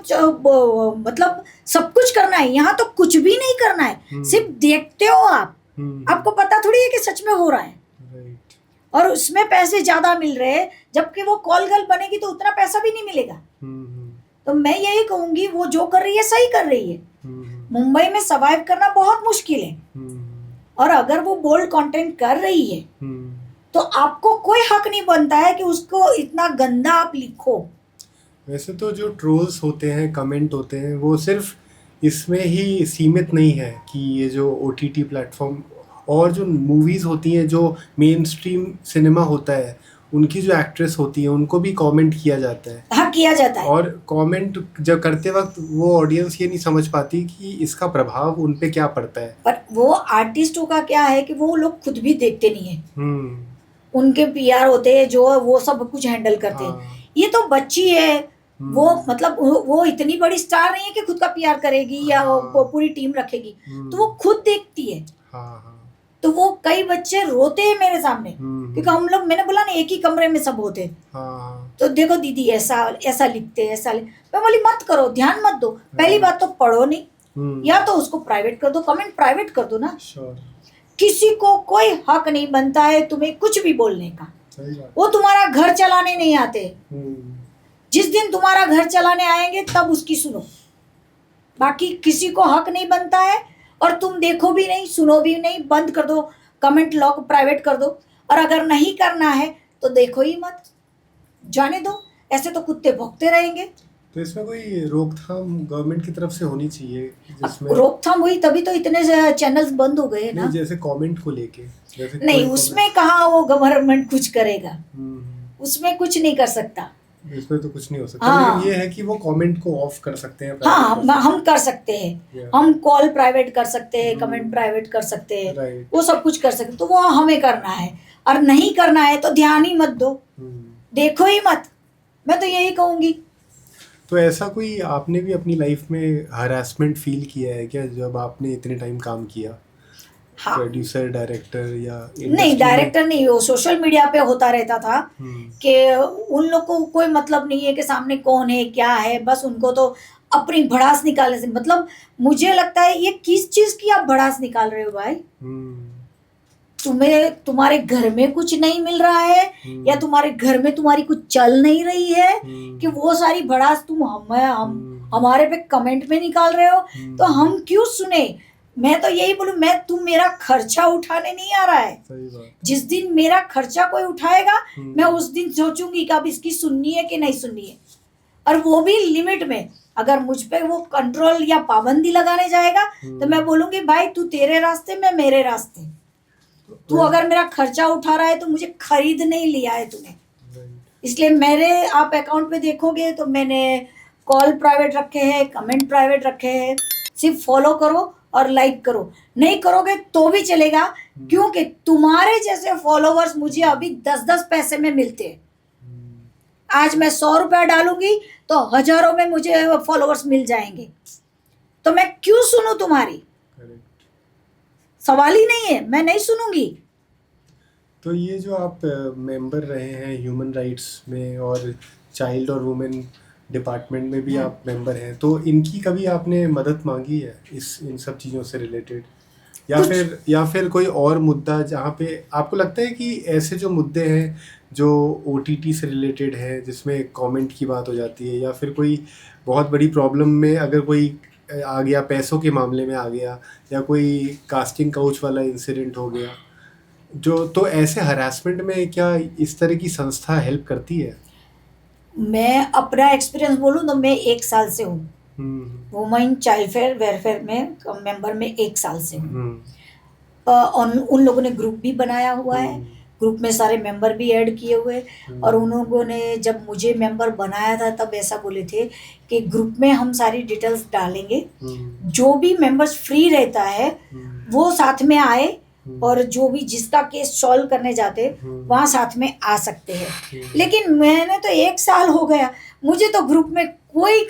मतलब सब कुछ करना है, यहाँ तो कुछ भी नहीं करना है, सिर्फ देखते हो आप, आपको पता थोड़ी है कि सच में हो रहा है, और उसमें पैसे ज्यादा मिल रहे हैं, जबकि वो कॉल गर्ल बनेगी तो उतना पैसा भी नहीं मिलेगा। तो मैं यही कहूंगी वो जो कर रही है सही कर रही है। मुंबई में सर्वाइव करना बहुत मुश्किल है, और अगर वो बोल्ड कंटेंट कर रही है तो आपको कोई हक नहीं बनता है कि उसको इतना गंदा आप लिखो। वैसे तो जो ट्रोल्स होते हैं, कमेंट होते हैं, वो सिर्फ इसमें ही सीमित नहीं है कि ये जो OTT प्लेटफॉर्म और जो मूवीज़ होती हैं, जो मेन स्ट्रीम सिनेमा होता है, उनकी जो एक्ट्रेस होती है उनको भी कमेंट किया जाता है। हाँ, किया जाता है। और कमेंट जब करते वक्त वो ऑडियंस ये नहीं समझ पाती कि इसका प्रभाव उन पे क्या पड़ता है। पर वो आर्टिस्टों का क्या है कि वो लोग खुद भी देखते नहीं है, उनके PR होते हैं जो वो सब कुछ हैंडल करते हैं। ये तो बच्ची है, वो मतलब वो इतनी बड़ी स्टार नहीं है कि खुद का PR करेगी या वो पूरी टीम रखेगी, तो वो खुद देखती है। तो वो कई बच्चे रोते हैं मेरे सामने, क्योंकि हम लोग, मैंने बोला ना, एक ही कमरे में सब होते। तो देखो दीदी ऐसा ऐसा लिखते हैं, मैं बोली मत करो, ध्यान मत दो। पहली बात तो पढ़ो नहीं, या तो उसको प्राइवेट कर दो, कमेंट प्राइवेट कर दो ना। किसी को कोई हक नहीं बनता है तुम्हें कुछ भी बोलने का। वो तुम्हारा घर चलाने नहीं आते, जिस दिन तुम्हारा घर चलाने आएंगे तब उसकी सुनो, बाकी किसी को हक नहीं बनता है। और तुम देखो भी नहीं, सुनो भी नहीं, बंद कर दो, कमेंट लॉक प्राइवेट कर दो, और अगर नहीं करना है तो देखो ही मत, जाने दो, ऐसे तो कुत्ते भौंकते रहेंगे। तो इसमें कोई रोकथाम गवर्नमेंट की तरफ से होनी चाहिए, जिसमें रोकथाम हुई तभी तो इतने चैनल्स बंद हो गए ना। जैसे कमेंट को लेके, नहीं, उसमें कहाँ वो गवर्नमेंट कुछ करेगा, उसमें कुछ नहीं कर सकता, इसमें तो कुछ नहीं हो सकता। हाँ। लेकिन ये है कि वो कमेंट को ऑफ कर सकते हैं। हाँ, हम कर सकते हैं, हम कॉल प्राइवेट कर सकते हैं, कमेंट प्राइवेट कर सकते हैं, वो सब कुछ कर सकते हैं। तो वो हमें करना है, और नहीं करना है तो ध्यान ही मत दो, देखो ही मत, मैं तो यही कहूंगी। तो ऐसा कोई आपने भी अपनी लाइफ में हरासमेंट फील किया है क्या, जब आपने इतने टाइम काम किया? हाँ। प्रोड्यूसर, डायरेक्टर या नहीं, डायरेक्टर नहीं, वो सोशल मीडिया पे होता रहता था कि उन लोग को कोई मतलब नहीं है कि सामने कौन है क्या है, बस उनको तो अपनी भड़ास निकालने से मतलब। मुझे लगता है ये किस चीज की आप भड़ास निकाल रहे हो भाई? तुम्हें तुम्हारे घर में कुछ नहीं मिल रहा है, या तुम्हारे घर में तुम्हारी कुछ चल नहीं रही है, कि वो सारी भड़ास तुम हमारे पे कमेंट में निकाल रहे हो, तो हम क्यों सुने? मैं तो यही बोलूं, तुम मेरा खर्चा उठाने नहीं आ रहा है। सही बात। जिस दिन मेरा खर्चा कोई उठाएगा, मैं उस दिन सोचूंगी कि अब इसकी सुननी है कि नहीं सुननी है, और वो भी लिमिट में। अगर मुझ पे वो कंट्रोल या पाबंदी लगाने जाएगा तो मैं बोलूंगी भाई तू तेरे रास्ते, मैं मेरे रास्ते। तू अगर मेरा खर्चा उठा रहा है तो मुझे खरीद नहीं लिया है तूने, इसलिए मेरे आप अकाउंट पे देखोगे तो मैंने कॉल प्राइवेट रखे हैं, कमेंट प्राइवेट रखे हैं। सिर्फ फॉलो करो और लाइक करो, नहीं करोगे तो भी चलेगा, क्योंकि तुम्हारे जैसे फॉलोवर्स मुझे अभी 10-10 पैसे में मिलते हैं। आज मैं 100 रुपया डालूंगी तो हजारों में मुझे फॉलोवर्स मिल जाएंगे, तो मैं क्यों सुनूं तुम्हारी? सवाल ही नहीं है, मैं नहीं सुनूंगी। तो ये जो आप मेंबर रहे हैं ह्यूमन राइट्स में और चाइल्ड और वुमेन डिपार्टमेंट में भी आप मेंबर हैं, तो इनकी कभी आपने मदद मांगी है इस इन सब चीज़ों से रिलेटेड, या फिर कोई और मुद्दा जहाँ पे आपको लगता है कि ऐसे जो मुद्दे हैं जो ओटीटी से रिलेटेड है, जिसमें कमेंट की बात हो जाती है, या फिर कोई बहुत बड़ी प्रॉब्लम में अगर कोई आ गया, पैसों के मामले में आ गया, या कोई कास्टिंग काउच वाला इंसिडेंट हो गया, जो तो ऐसे हरासमेंट में क्या इस तरह की संस्था हेल्प करती है? मैं अपना एक्सपीरियंस बोलूँ तो मैं 1 साल से हूँ वुमेन चाइल्ड वेलफेयर में मेंबर में 1 साल से हूँ। उन लोगों ने ग्रुप भी बनाया हुआ है, ग्रुप में सारे मेंबर भी ऐड किए हुए, और उन लोगों ने जब मुझे मेंबर बनाया था तब ऐसा बोले थे कि ग्रुप में हम सारी डिटेल्स डालेंगे, जो भी मेंबर्स फ्री रहता है वो साथ में आए, और जो भी जिसका केस सॉल्व करने जाते वहाँ साथ में आ सकते हैं। लेकिन मैंने तो 1 साल हो गया, मुझे तो ग्रुप में कोई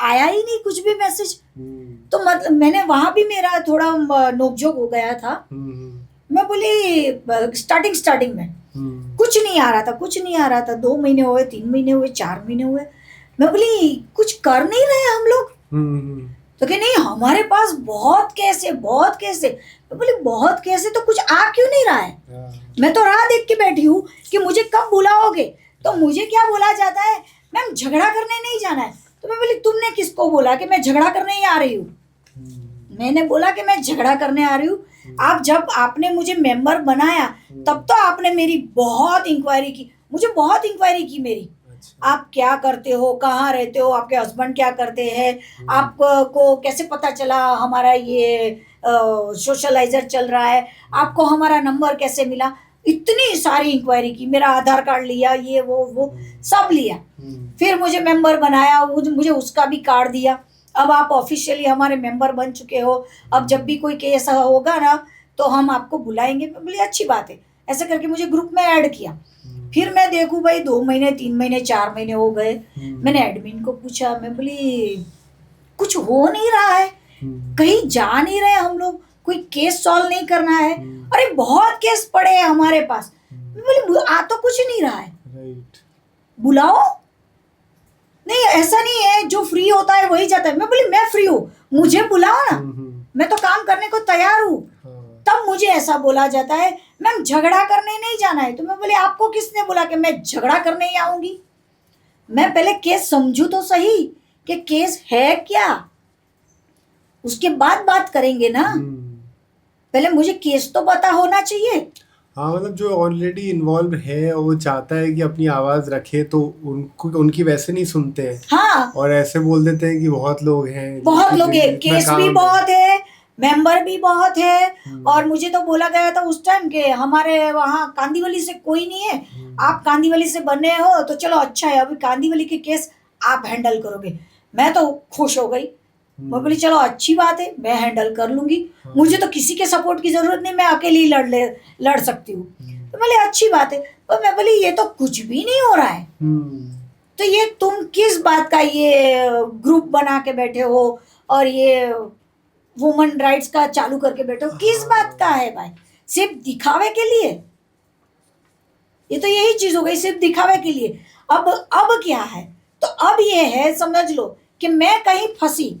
आया ही नहीं कुछ भी मैसेज। तो मतलब मैंने वहां भी मेरा थोड़ा नोकझोंक हो गया था। मैं बोली स्टार्टिंग में कुछ नहीं आ रहा था 2 महीने हुए, 3 महीने हुए, 4 महीने हुए, मैं बोली कुछ कर नहीं रहे हम लोग। तो कि नहीं हमारे पास बहुत केस है। मैं बोली बहुत केस है तो कुछ आ क्यों नहीं रहा है? मैं तो राह देख के बैठी हूँ कि मुझे कब बुलाओगे। तो मुझे क्या बोला जाता है, मैम झगड़ा करने नहीं जाना है। तो मैं बोली तुमने किसको बोला कि मैं झगड़ा करने ही आ रही हूँ? मैंने बोला कि मैं झगड़ा करने आ रही हूँ। आप जब आपने मुझे मेंबर बनाया तब तो आपने मेरी बहुत इंक्वायरी की, मुझे बहुत इंक्वायरी की मेरी। आप क्या करते हो, कहाँ रहते हो, आपके हस्बैंड क्या करते हैं, आपको कैसे पता चला हमारा ये सोशलाइजर चल रहा है, आपको हमारा नंबर कैसे मिला, इतनी सारी इंक्वायरी की। मेरा आधार कार्ड लिया, ये वो सब लिया। फिर मुझे मेंबर बनाया, मुझे उसका भी कार्ड दिया। अब आप ऑफिशियली हमारे मेंबर बन चुके हो, अब जब भी कोई केस होगा ना तो हम आपको बुलाएंगे। मैं बोली अच्छी बात है। ऐसे करके मुझे ग्रुप में ऐड किया। फिर मैं देखूं भाई 2 महीने, 3 महीने, 4 महीने हो गए। मैंने एडमिन को पूछा, मैं बोली कुछ हो नहीं रहा है, कहीं जा नहीं रहे हम लोग, कोई केस सॉल्व नहीं करना है। अरे बहुत केस पड़े हैं हमारे पास। मैं बोली आ तो कुछ नहीं रहा है, बुलाओ। नहीं ऐसा नहीं है, जो फ्री होता है वही जाता है। मैं बोली मैं फ्री हूँ, मुझे बुलाओ ना, मैं तो काम करने को तैयार हूँ। तब मुझे ऐसा बोला जाता है मैम झगड़ा करने नहीं जाना है। तो मैं बोले आपको किसने बोला कि मैं झगड़ा करने ही आऊंगी? मैं पहले केस समझू तो सही कि केस है क्या, उसके बाद बात करेंगे ना। पहले मुझे केस तो पता होना चाहिए। हाँ, मतलब जो ऑलरेडी इन्वॉल्व है और वो चाहता है कि अपनी आवाज रखे, तो उनकी वैसे नहीं सुनते हैं। हाँ, और ऐसे बोल देते हैं कि बहुत लोग हैं, केस भी बहुत है, मेंबर भी बहुत है। और मुझे तो बोला गया था उस टाइम कि हमारे वहाँ कांदीवली से कोई नहीं है, आप कांदीवली से बने हो तो चलो अच्छा है, अभी कांदीवली के केस आप हैंडल करोगे। मैं तो खुश हो गई, मैं बोली चलो अच्छी बात है, मैं हैंडल कर लूंगी। मुझे तो किसी के सपोर्ट की जरूरत नहीं, मैं अकेली लड़ सकती हूँ। तो बोले अच्छी बात है। पर मैं बोली ये तो कुछ भी नहीं हो रहा है। तो ये तुम किस बात का ये ग्रुप बना के बैठे हो और ये वुमेन राइट्स का चालू करके बैठे हो, किस बात का है भाई? सिर्फ दिखावे के लिए? ये तो यही चीज हो गई, सिर्फ दिखावे के लिए। अब क्या है? तो अब ये है, समझ लो कि मैं कहीं फंसी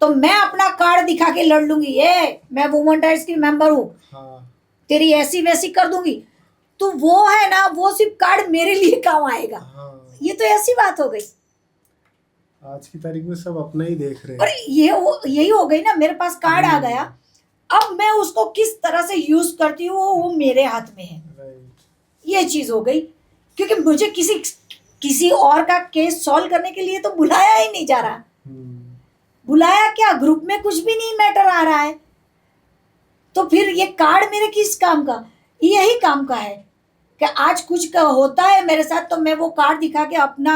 तो मैं अपना कार्ड दिखा के लड़ लूंगी, ये मैं वुमेन राइट्स की मेंबर हूँ, तेरी ऐसी वैसी कर दूंगी। तो वो है ना, वो सिर्फ कार्ड मेरे लिए काम आएगा। ये तो ऐसी बात हो गई। आज की तारीख में सब अपना ही देख रहे हैं। और यही हो गई ना, मेरे पास कार्ड आ गया, अब मैं उसको किस तरह से यूज करती हूँ वो मेरे हाथ में है। ये चीज हो गई, क्योंकि मुझे किसी और का केस सॉल्व करने के लिए तो बुलाया ही नहीं जा रहा। बुलाया क्या, ग्रुप में कुछ भी नहीं मैटर आ रहा है। तो फिर ये कार्ड मेरे किस काम का? यही काम का है कि आज कुछ का होता है मेरे साथ तो मैं वो कार्ड दिखा के अपना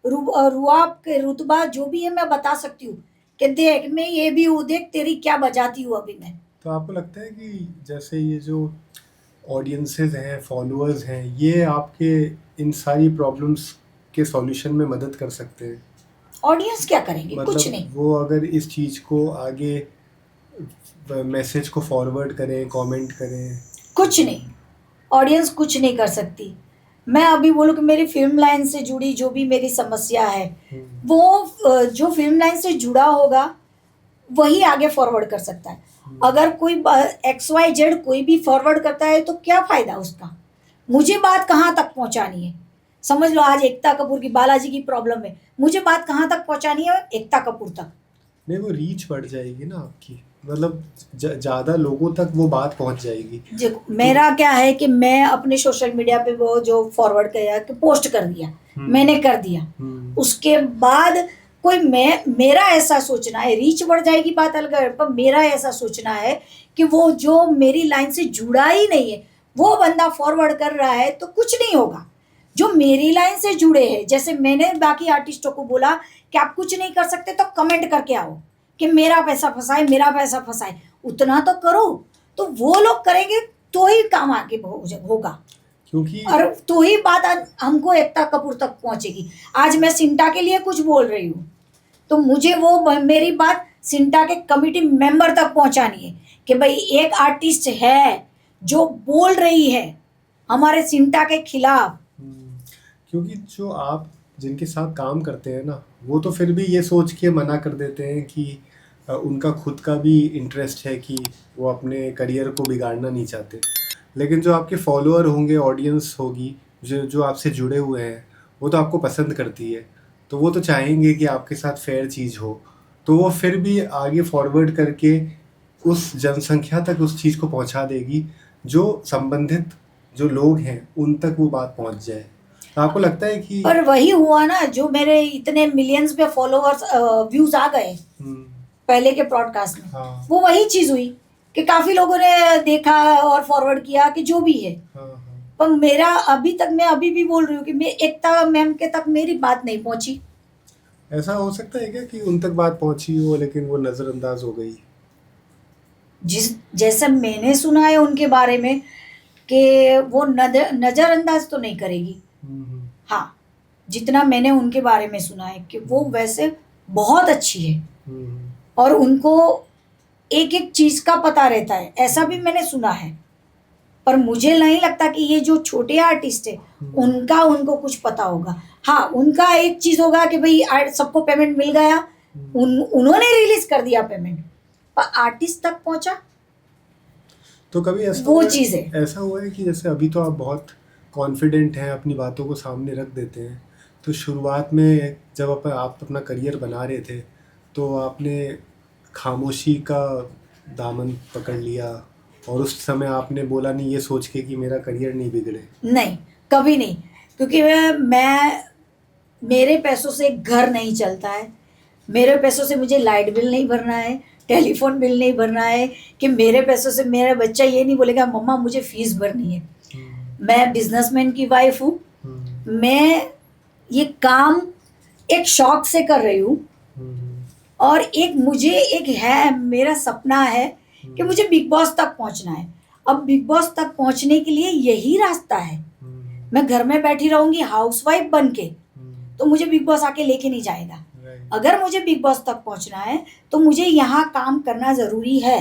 रुआब के रुतबा जो भी है मैं बता सकती हूँ कि देख मैं ये भी हूँ, देख तेरी क्या बजाती हूँ अभी मैं। तो आपको लगता है कि जैसे ये जो ऑडियंसेस हैं, फॉलोअर्स हैं, ये आपके इन सारी प्रॉब्लम्स के सॉल्यूशन में मदद कर सकते हैं? ऑडियंस क्या करेंगे? मतलब कुछ नहीं। वो अगर इस चीज को आगे मैसेज को फॉरवर्ड करें, कमेंट करें, कुछ नहीं, ऑडियंस कुछ नहीं कर सकती। मैं अभी बोलूँ कि मेरी फिल्म लाइन से जुड़ी जो भी मेरी समस्या है, वो जो फिल्म लाइन से जुड़ा होगा वही आगे फॉरवर्ड कर सकता है। अगर कोई XYZ कोई भी फॉरवर्ड करता है तो क्या फ़ायदा उसका? मुझे बात कहाँ तक पहुँचानी है? समझ लो आज एकता कपूर की, बालाजी की प्रॉब्लम है, मुझे बात कहाँ तक पहुँचानी है? एकता कपूर तक। नहीं, वो रीच बढ़ जाएगी ना आपकी, मतलब ज़्यादा लोगों तक वो बात पहुंच जाएगी। मेरा क्या है कि मैं अपने सोशल मीडिया पे वो जो फॉरवर्ड किया कि पोस्ट कर दिया, मैंने कर दिया, उसके बाद कोई मेरा ऐसा सोचना है, रीच बढ़ जाएगी बात अलग है, पर मेरा ऐसा सोचना है कि वो जो मेरी लाइन से जुड़ा ही नहीं है वो बंदा फॉरवर्ड कर रहा है तो कुछ नहीं होगा। जो मेरी लाइन से जुड़े हैं, जैसे मैंने बाकी आर्टिस्टों को बोला कि आप कुछ नहीं कर सकते तो कमेंट करके आओ कि मेरा पैसा फंसाए, मेरा पैसा फंसाए, उतना तो करो। तो वो लोग करेंगे तो ही काम आगे होगा, क्योंकि और तो ही बात हमको एकता कपूर तक पहुंचेगी। आज मैं सिंटा के लिए कुछ बोल रही हूँ तो मुझे वो मेरी बात सिंटा के कमिटी मेंबर तक पहुंचानी है कि भाई एक आर्टिस्ट है जो बोल रही है हमारे सिंटा के खिलाफ। क्योंकि जो आप जिनके साथ काम करते हैं ना, वो तो फिर भी ये सोच के मना कर देते हैं कि उनका खुद का भी इंटरेस्ट है कि वो अपने करियर को बिगाड़ना नहीं चाहते। लेकिन जो आपके फॉलोअर होंगे, ऑडियंस होगी, जो आपसे जुड़े हुए हैं, वो तो आपको पसंद करती है, तो वो तो चाहेंगे कि आपके साथ फेयर चीज़ हो, तो वो फिर भी आगे फॉरवर्ड करके उस जनसंख्या तक उस चीज़ को पहुंचा देगी जो संबंधित जो लोग हैं उन तक वो बात पहुंच जाए। तो आपको लगता है कि पर वही हुआ ना, जो मेरे इतने मिलियंस पे फॉलोअर्स व्यूज आ गए पहले के ब्रॉडकास्ट में, हाँ, वो वही चीज हुई कि काफी लोगों ने देखा और फॉरवर्ड किया कि जो भी है। हाँ, पर मेरा मैं अभी भी बोल रही हूँ कि मैं एकता मैम के तक मेरी बात नहीं पहुंची। ऐसा हो सकता है क्या कि उन तक बात पहुंची हो लेकिन वो नज़रअंदाज हो गई? जैसे मैंने सुना है उनके बारे में कि वो नजरअंदाज तो नहीं करेगी। हाँ, जितना मैंने उनके बारे में सुना है कि वो वैसे बहुत अच्छी है और उनको एक एक चीज का पता रहता है, ऐसा भी मैंने सुना है। पर मुझे नहीं लगता कि ये जो छोटे आर्टिस्ट है उनको कुछ पता होगा। हाँ, उनका एक चीज होगा कि भाई सबको पेमेंट मिल गया, उन्होंने रिलीज कर दिया पेमेंट, पर आर्टिस्ट तक पहुंचा तो कभी ऐसा वो चीज है। ऐसा हुआ है कि जैसे अभी तो आप बहुत कॉन्फिडेंट हैं, अपनी बातों को सामने रख देते हैं, तो शुरुआत में जब आप अपना करियर बना रहे थे तो आपने खामोशी का दामन पकड़ लिया और उस समय आपने बोला नहीं, ये सोच के कि मेरा करियर नहीं बिगड़े? नहीं, कभी नहीं, क्योंकि मैं मेरे पैसों से घर नहीं चलता है, मेरे पैसों से मुझे लाइट बिल नहीं भरना है, टेलीफोन बिल नहीं भरना है, कि मेरे पैसों से मेरा बच्चा ये नहीं बोलेगा मम्मा मुझे फीस भरनी है। मैं बिजनेसमैन की वाइफ हूँ, मैं ये काम एक शौक से कर रही हूँ और मेरा सपना है कि मुझे बिग बॉस तक पहुँचना है। अब बिग बॉस तक पहुँचने के लिए यही रास्ता है। मैं घर में बैठी रहूंगी हाउसवाइफ बन के तो मुझे बिग बॉस आके लेके नहीं जाएगा। अगर मुझे बिग बॉस तक पहुंचना है तो मुझे यहाँ काम करना ज़रूरी है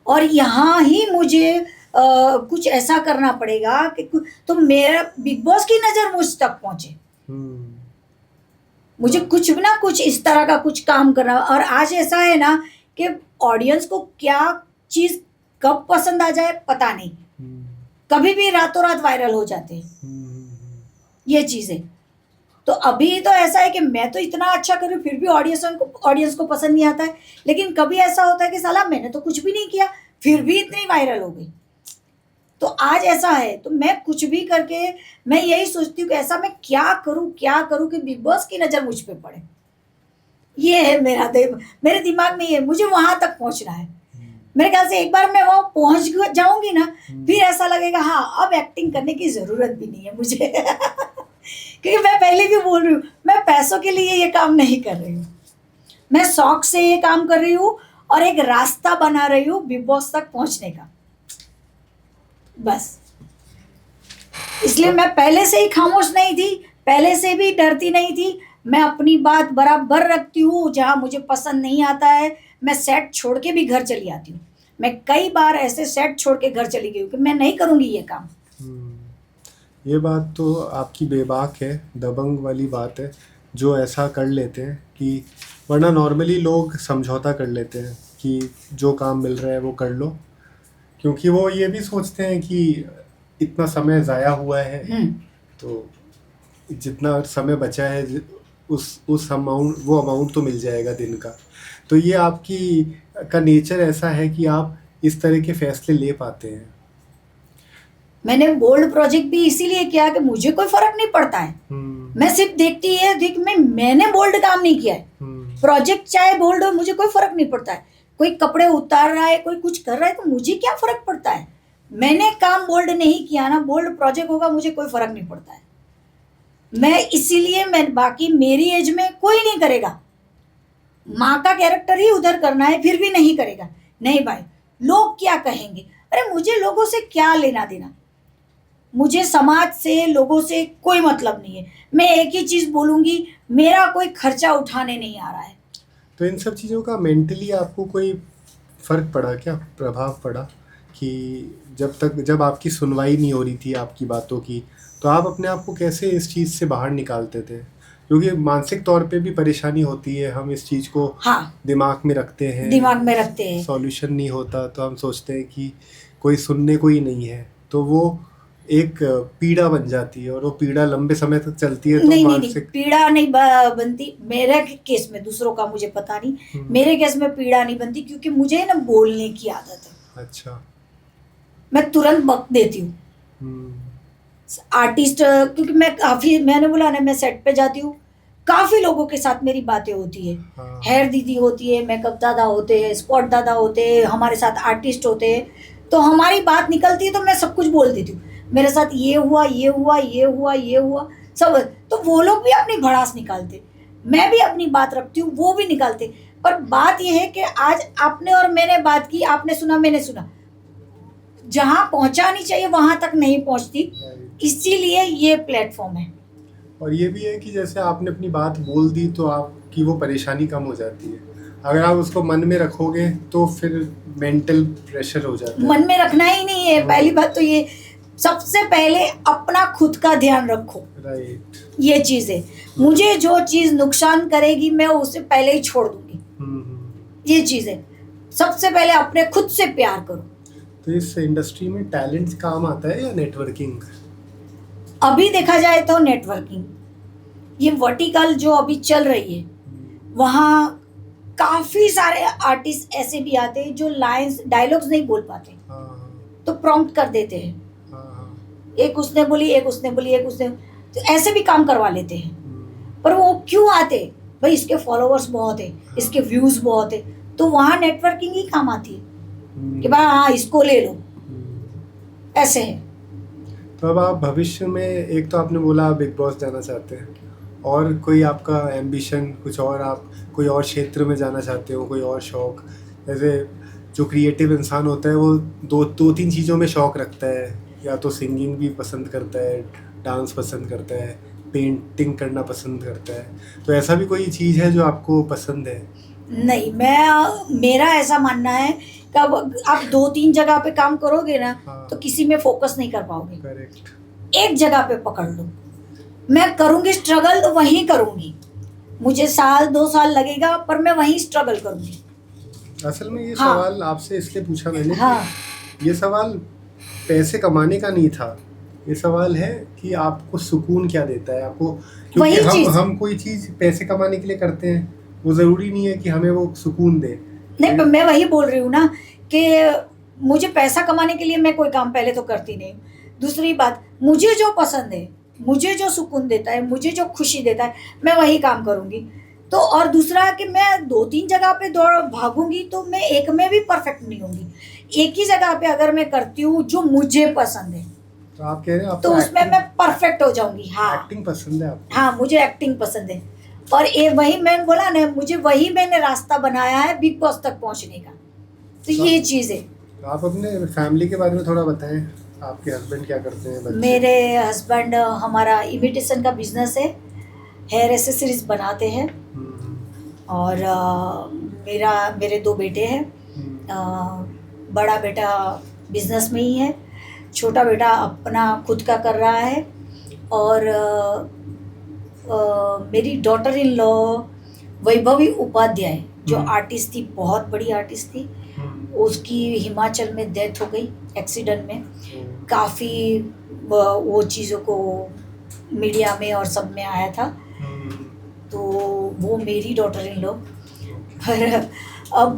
और यहाँ ही मुझे कुछ ऐसा करना पड़ेगा कि तो मेरा बिग बॉस की नज़र मुझ तक पहुंचे। मुझे कुछ ना कुछ इस तरह का कुछ काम करना। और आज ऐसा है ना कि ऑडियंस को क्या चीज़ कब पसंद आ जाए पता नहीं, कभी भी रातों रात वायरल हो जाते हैं ये चीज़ें। तो अभी तो ऐसा है कि मैं तो इतना अच्छा करूँ फिर भी ऑडियंस को पसंद नहीं आता है, लेकिन कभी ऐसा होता है कि साला मैंने तो कुछ भी नहीं किया फिर भी इतनी वायरल हो गई। तो आज ऐसा है तो मैं कुछ भी करके मैं यही सोचती हूँ कि ऐसा मैं क्या करूँ कि बिग बॉस की नज़र मुझ पे पड़े। ये है मेरे दिमाग में, ये मुझे वहां तक पहुंचना है। मेरे ख्याल से एक बार मैं वहां पहुंच जाऊंगी ना फिर ऐसा लगेगा हाँ अब एक्टिंग करने की जरूरत भी नहीं है मुझे क्योंकि मैं पहले भी बोल रही हूँ मैं पैसों के लिए ये काम नहीं कर रही हूँ, मैं शौक से ये काम कर रही हूँ और एक रास्ता बना रही हूँ बिग बॉस तक पहुंचने का, बस। इसलिए मैं पहले से ही खामोश नहीं थी, पहले से भी डरती नहीं थी। मैं अपनी बात बराबर रखती हूँ, जहाँ मुझे पसंद नहीं आता है मैं सेट छोड़ के भी घर चली आती हूँ। मैं कई बार ऐसे सेट छोड़ के घर चली गई हूँ कि मैं नहीं करूँगी ये काम। ये बात तो आपकी बेबाक है, दबंग वाली बात है, जो ऐसा कर लेते हैं कि वरना नॉर्मली लोग समझौता कर लेते हैं कि जो काम मिल रहा है वो कर लो, क्योंकि वो ये भी सोचते हैं कि इतना समय ज़ाया हुआ है तो जितना समय बचा है उस अमाउंट वो अमाउंट तो मिल जाएगा दिन का। तो ये आपकी का नेचर ऐसा है कि आप इस तरह के फैसले ले पाते हैं। मैंने बोल्ड प्रोजेक्ट भी इसीलिए किया कि मुझे कोई फर्क नहीं पड़ता है। मैं सिर्फ देखती है देख मैंने बोल्ड काम नहीं किया है। प्रोजेक्ट चाहे बोल्ड हो, मुझे कोई फर्क नहीं पड़ता है। कोई कपड़े उतार रहा है, कोई कुछ कर रहा है, तो मुझे क्या फर्क पड़ता है। मैंने काम बोल्ड नहीं किया ना, बोल्ड प्रोजेक्ट होगा, मुझे कोई फर्क नहीं पड़ता है। मैं इसीलिए मैं बाकी मेरी एज में कोई नहीं करेगा। माँ का कैरेक्टर ही उधर करना है, फिर भी नहीं करेगा। नहीं भाई, लोग क्या कहेंगे, अरे मुझे लोगों से क्या लेना देना। मुझे समाज से, लोगों से कोई मतलब नहीं है। मैं एक ही चीज बोलूंगी, मेरा कोई खर्चा उठाने नहीं आ रहा है। तो इन सब चीज़ों का मेंटली आपको कोई फ़र्क पड़ा क्या, प्रभाव पड़ा कि जब आपकी सुनवाई नहीं हो रही थी आपकी बातों की, तो आप अपने आप को कैसे इस चीज़ से बाहर निकालते थे? क्योंकि मानसिक तौर पे भी परेशानी होती है, हम इस चीज़ को दिमाग में रखते हैं, सॉल्यूशन नहीं होता तो हम सोचते हैं कि कोई सुनने को ही नहीं है, तो वो एक पीड़ा बन जाती है और वो पीड़ा लंबे समय तक चलती है। तो नहीं, पीड़ा नहीं बनती मेरे केस में, दूसरों का मुझे पता नहीं। मेरे केस में पीड़ा नहीं बनती क्योंकि मुझे ना बोलने की आदत है। अच्छा। मैं तुरंत वक्त देती हूँ। आर्टिस्ट, क्योंकि मैंने बोला ना, मैं सेट पे जाती हूँ, काफी लोगों के साथ मेरी बातें होती है। हेयर दीदी होती है, मेकअप दादा होते हैं, स्पॉट दादा होते हैं, हमारे साथ आर्टिस्ट होते हैं, तो हमारी बात निकलती है तो मैं सब कुछ बोल देती हूँ। मेरे साथ ये हुआ, ये हुआ, ये हुआ, ये हुआ, सब। तो वो लोग भी अपनी भड़ास निकालते, मैं भी अपनी बात रखती हूँ, वो भी निकालते। पर बात ये है कि आज आपने और मैंने बात की, आपने सुना, मैंने सुना, जहाँ पहुँचानी चाहिए वहां तक नहीं पहुँचती, इसीलिए ये प्लेटफॉर्म है। और ये भी है कि जैसे आपने अपनी बात बोल दी तो आपकी वो परेशानी कम हो जाती है। अगर आप उसको मन में रखोगे तो फिर मेंटल प्रेशर हो जाता है। मन में रखना ही नहीं है। पहली बात तो ये, सबसे पहले अपना खुद का ध्यान रखो। राइट। ये चीज है। मुझे जो चीज नुकसान करेगी मैं उसे पहले ही छोड़ दूंगी। ये चीज है। सबसे पहले अपने खुद से प्यार करो। तो इस इंडस्ट्री में टैलेंट काम आता है या नेटवर्किंग? अभी देखा जाए तो नेटवर्किंग, ये वर्टिकल जो अभी चल रही है, वहाँ काफी सारे आर्टिस्ट ऐसे भी आते हैं जो लाइंस, डायलॉग्स नहीं बोल पाते, तो प्रॉम्प्ट कर देते हैं। एक उसने बोली, एक उसने बोली, एक उसने, तो ऐसे भी काम करवा लेते हैं। पर वो क्यों आते? भाई इसके फॉलोअर्स बहुत है, इसके व्यूज बहुत है, तो वहाँ नेटवर्किंग ही काम आती है कि भाई हाँ इसको ले लो, ऐसे है। तो अब आप भविष्य में, एक तो आपने बोला आप बिग बॉस जाना चाहते हैं, और कोई आपका एम्बिशन कुछ और, आप कोई और क्षेत्र में जाना चाहते हो, कोई और शौक? जैसे जो क्रिएटिव इंसान होता है वो दो तीन चीज़ों में शौक रखता है, या तो सिंगिंग भी पसंद करता है, डांस पसंद करता है, पेंटिंग करना पसंद करता है, तो ऐसा भी कोई चीज़ है जो आपको पसंद है? नहीं, मेरा ऐसा मानना है कि आप 2-3 जगह पे काम करोगे ना, तो किसी में फोकस नहीं कर पाओगे। करेक्ट। एक जगह पे पकड़ लो। मैं करूँगी स्ट्रगल तो वहीं करूँगी, मुझे 1-2 साल लगेगा, पर मैं वहीं स्ट्रगल करूँगी। असल में ये सवाल आपसे इसलिए पूछा मैंने, ये सवाल पैसे कमाने का नहीं था, ये सवाल है कि आपको सुकून क्या देता है आपको, क्योंकि हम कोई चीज़ पैसे कमाने के लिए करते हैं, वो ज़रूरी नहीं है कि हमें वो सुकून दे। नहीं, पर मैं वही बोल रही हूँ ना कि मुझे पैसा कमाने के लिए मैं कोई काम पहले तो करती नहीं। दूसरी बात, मुझे जो पसंद है, मुझे जो सुकून देता है, मुझे जो खुशी देता है, मैं वही काम करूँगी। तो और दूसरा कि मैं 2-3 जगह पे भागूंगी तो मैं एक में भी परफेक्ट नहीं होंगी। एक ही जगह पे अगर मैं करती हूँ जो मुझे पसंद है, तो आप कह रहे हैं तो उसमें मैं परफेक्ट हो जाऊंगी। हाँ, एक्टिंग पसंद है आपको? हाँ, मुझे एक्टिंग पसंद है, और वही मैंने बोला ना, मैंने रास्ता बनाया है बिग बॉस तक पहुंचने का, तो ये चीज़ है। तो आप अपने फैमिली के बारे में थोड़ा बताएं, आपके हस्बैंड क्या करते हैं, बच्चे? मेरे हस्बैंड, हमारा इमिटेशन का बिजनेस है, हेयर एसेसरीज बनाते हैं, और मेरे 2 बेटे हैं, बड़ा बेटा बिजनेस में ही है, छोटा बेटा अपना खुद का कर रहा है, और मेरी daughter in law Vaibhavi Upadhyay जो आर्टिस्ट थी, बहुत बड़ी आर्टिस्ट थी, उसकी हिमाचल में डेथ हो गई एक्सीडेंट में। काफ़ी वो चीज़ों को मीडिया में और सब में आया था, तो वो मेरी डॉटर इन लॉ। पर अब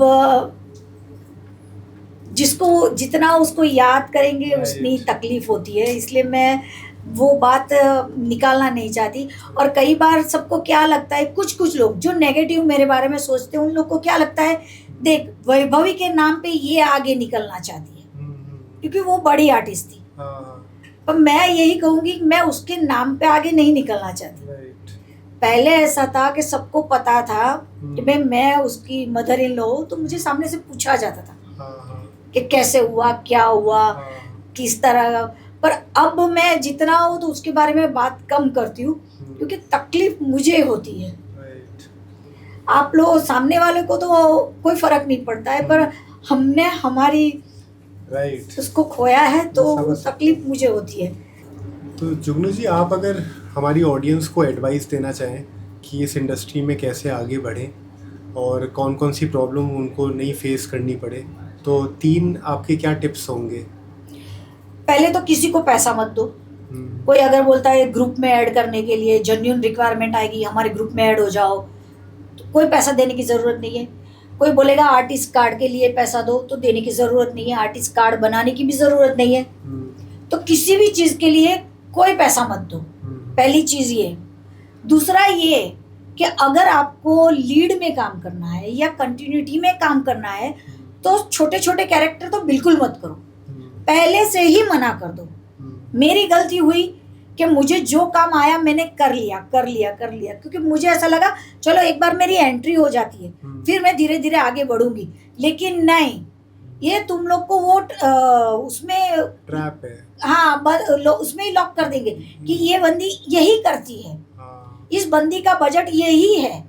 जिसको जितना उसको याद करेंगे उतनी तकलीफ होती है, इसलिए मैं वो बात निकालना नहीं चाहती। और कई बार सबको क्या लगता है, कुछ लोग जो नेगेटिव मेरे बारे में सोचते हैं, उन लोग को क्या लगता है, देख वैभवी के नाम पे ये आगे निकलना चाहती है क्योंकि वो बड़ी आर्टिस्ट थी। पर मैं यही कहूँगी कि मैं उसके नाम पे आगे नहीं निकलना चाहती। पहले ऐसा था कि सबको पता था कि मैं उसकी मदर इन लॉ, तो मुझे सामने से पूछा जाता था कि कैसे हुआ, क्या हुआ, किस तरह। पर अब मैं जितना हूँ तो उसके बारे में बात कम करती हूँ क्योंकि तकलीफ मुझे होती है। आप लोग सामने वाले को तो कोई फर्क नहीं पड़ता है, पर हमने हमारी उसको खोया है तो तकलीफ मुझे होती है। तो जुगनू जी, आप अगर हमारी ऑडियंस को एडवाइस देना चाहें कि इस इंडस्ट्री में कैसे आगे बढ़ें और कौन कौन सी प्रॉब्लम उनको नहीं फेस करनी पड़े, तो 3 आपके क्या टिप्स होंगे? पहले तो किसी को पैसा मत दो। कोई अगर बोलता है ग्रुप में ऐड करने के लिए, जेन्युइन रिक्वायरमेंट आएगी हमारे ग्रुप में ऐड हो जाओ, तो कोई पैसा देने की ज़रूरत नहीं है। कोई बोलेगा आर्टिस्ट कार्ड के लिए पैसा दो, तो देने की ज़रूरत नहीं है। आर्टिस्ट कार्ड बनाने की भी ज़रूरत नहीं है। तो किसी भी चीज़ के लिए कोई पैसा मत दो, पहली चीज़ ये। दूसरा ये कि अगर आपको लीड में काम करना है या कंटिन्यूटी में काम करना है तो छोटे छोटे कैरेक्टर तो बिल्कुल मत करो, पहले से ही मना कर दो। मेरी गलती हुई कि मुझे जो काम आया मैंने कर लिया क्योंकि मुझे ऐसा लगा चलो एक बार मेरी एंट्री हो जाती है फिर मैं धीरे धीरे आगे बढ़ूंगी। लेकिन नहीं, ये तुम लोग को वो उसमें ट्रैप है। हाँ, उसमें ही लॉक कर देंगे कि ये बंदी यही करती है, इस बंदी का बजट यही है,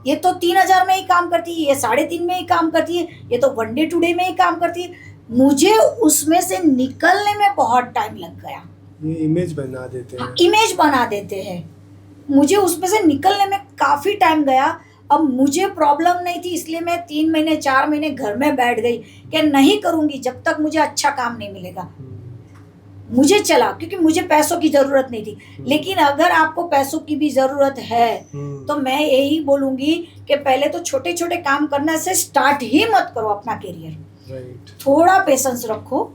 ये तो 3000 में ही काम करती है, ये 3.5 में ही काम करती है, ये तो 1 डे 2 डे में ही काम करती है। मुझे उसमें से निकलने में बहुत टाइम लग गया। ये इमेज बना देते हैं। मुझे उसमें से निकलने में काफ़ी टाइम गया। अब मुझे प्रॉब्लम नहीं थी, इसलिए मैं 3 महीने 4 महीने घर में बैठ गई कि नहीं करूँगी जब तक मुझे अच्छा काम नहीं मिलेगा। मुझे चला क्योंकि मुझे पैसों की ज़रूरत नहीं थी। लेकिन अगर आपको पैसों की भी ज़रूरत है तो मैं यही बोलूँगी कि पहले तो छोटे छोटे काम करने से स्टार्ट ही मत करो अपना करियर। थोड़ा पेशेंस रखो,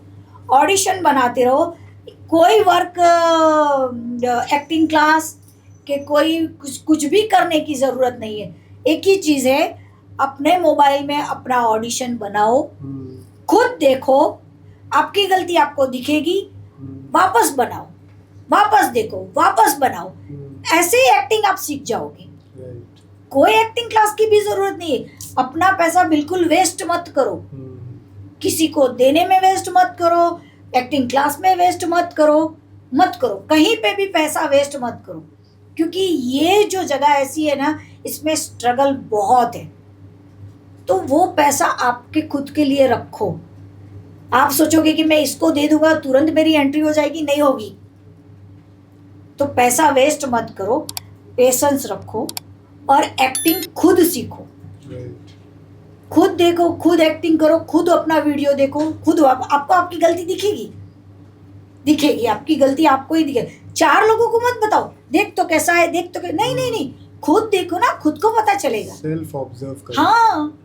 ऑडिशन बनाते रहो। कोई वर्क एक्टिंग क्लास के कोई कुछ भी करने की ज़रूरत नहीं है। एक ही चीज़ है, अपने मोबाइल में अपना ऑडिशन बनाओ, खुद देखो, आपकी गलती आपको दिखेगी, वापस बनाओ, वापस देखो, वापस बनाओ। ऐसे ही एक्टिंग आप सीख जाओगे। कोई एक्टिंग क्लास की भी ज़रूरत नहीं है। अपना पैसा बिल्कुल वेस्ट मत करो, किसी को देने में वेस्ट मत करो, एक्टिंग क्लास में वेस्ट मत करो, कहीं पे भी पैसा वेस्ट मत करो, क्योंकि ये जो जगह ऐसी है ना, इसमें स्ट्रगल बहुत है। तो वो पैसा आपके खुद के लिए रखो। आप सोचोगे कि मैं इसको दे दूंगा तुरंत मेरी एंट्री हो जाएगी, नहीं होगी। तो पैसा वेस्ट मत करो, पेशेंस रखो और एक्टिंग खुद सीखो। खुद देखो, खुद एक्टिंग करो, खुद अपना वीडियो देखो, खुद आपको आपकी गलती दिखेगी, आपकी गलती आपको ही दिखेगी। 4 लोगों को मत बताओ, देख तो कैसा है, देख तो नहीं, खुद देखो ना, खुद को पता चलेगा। सेल्फ ऑब्जर्व करो। हाँ।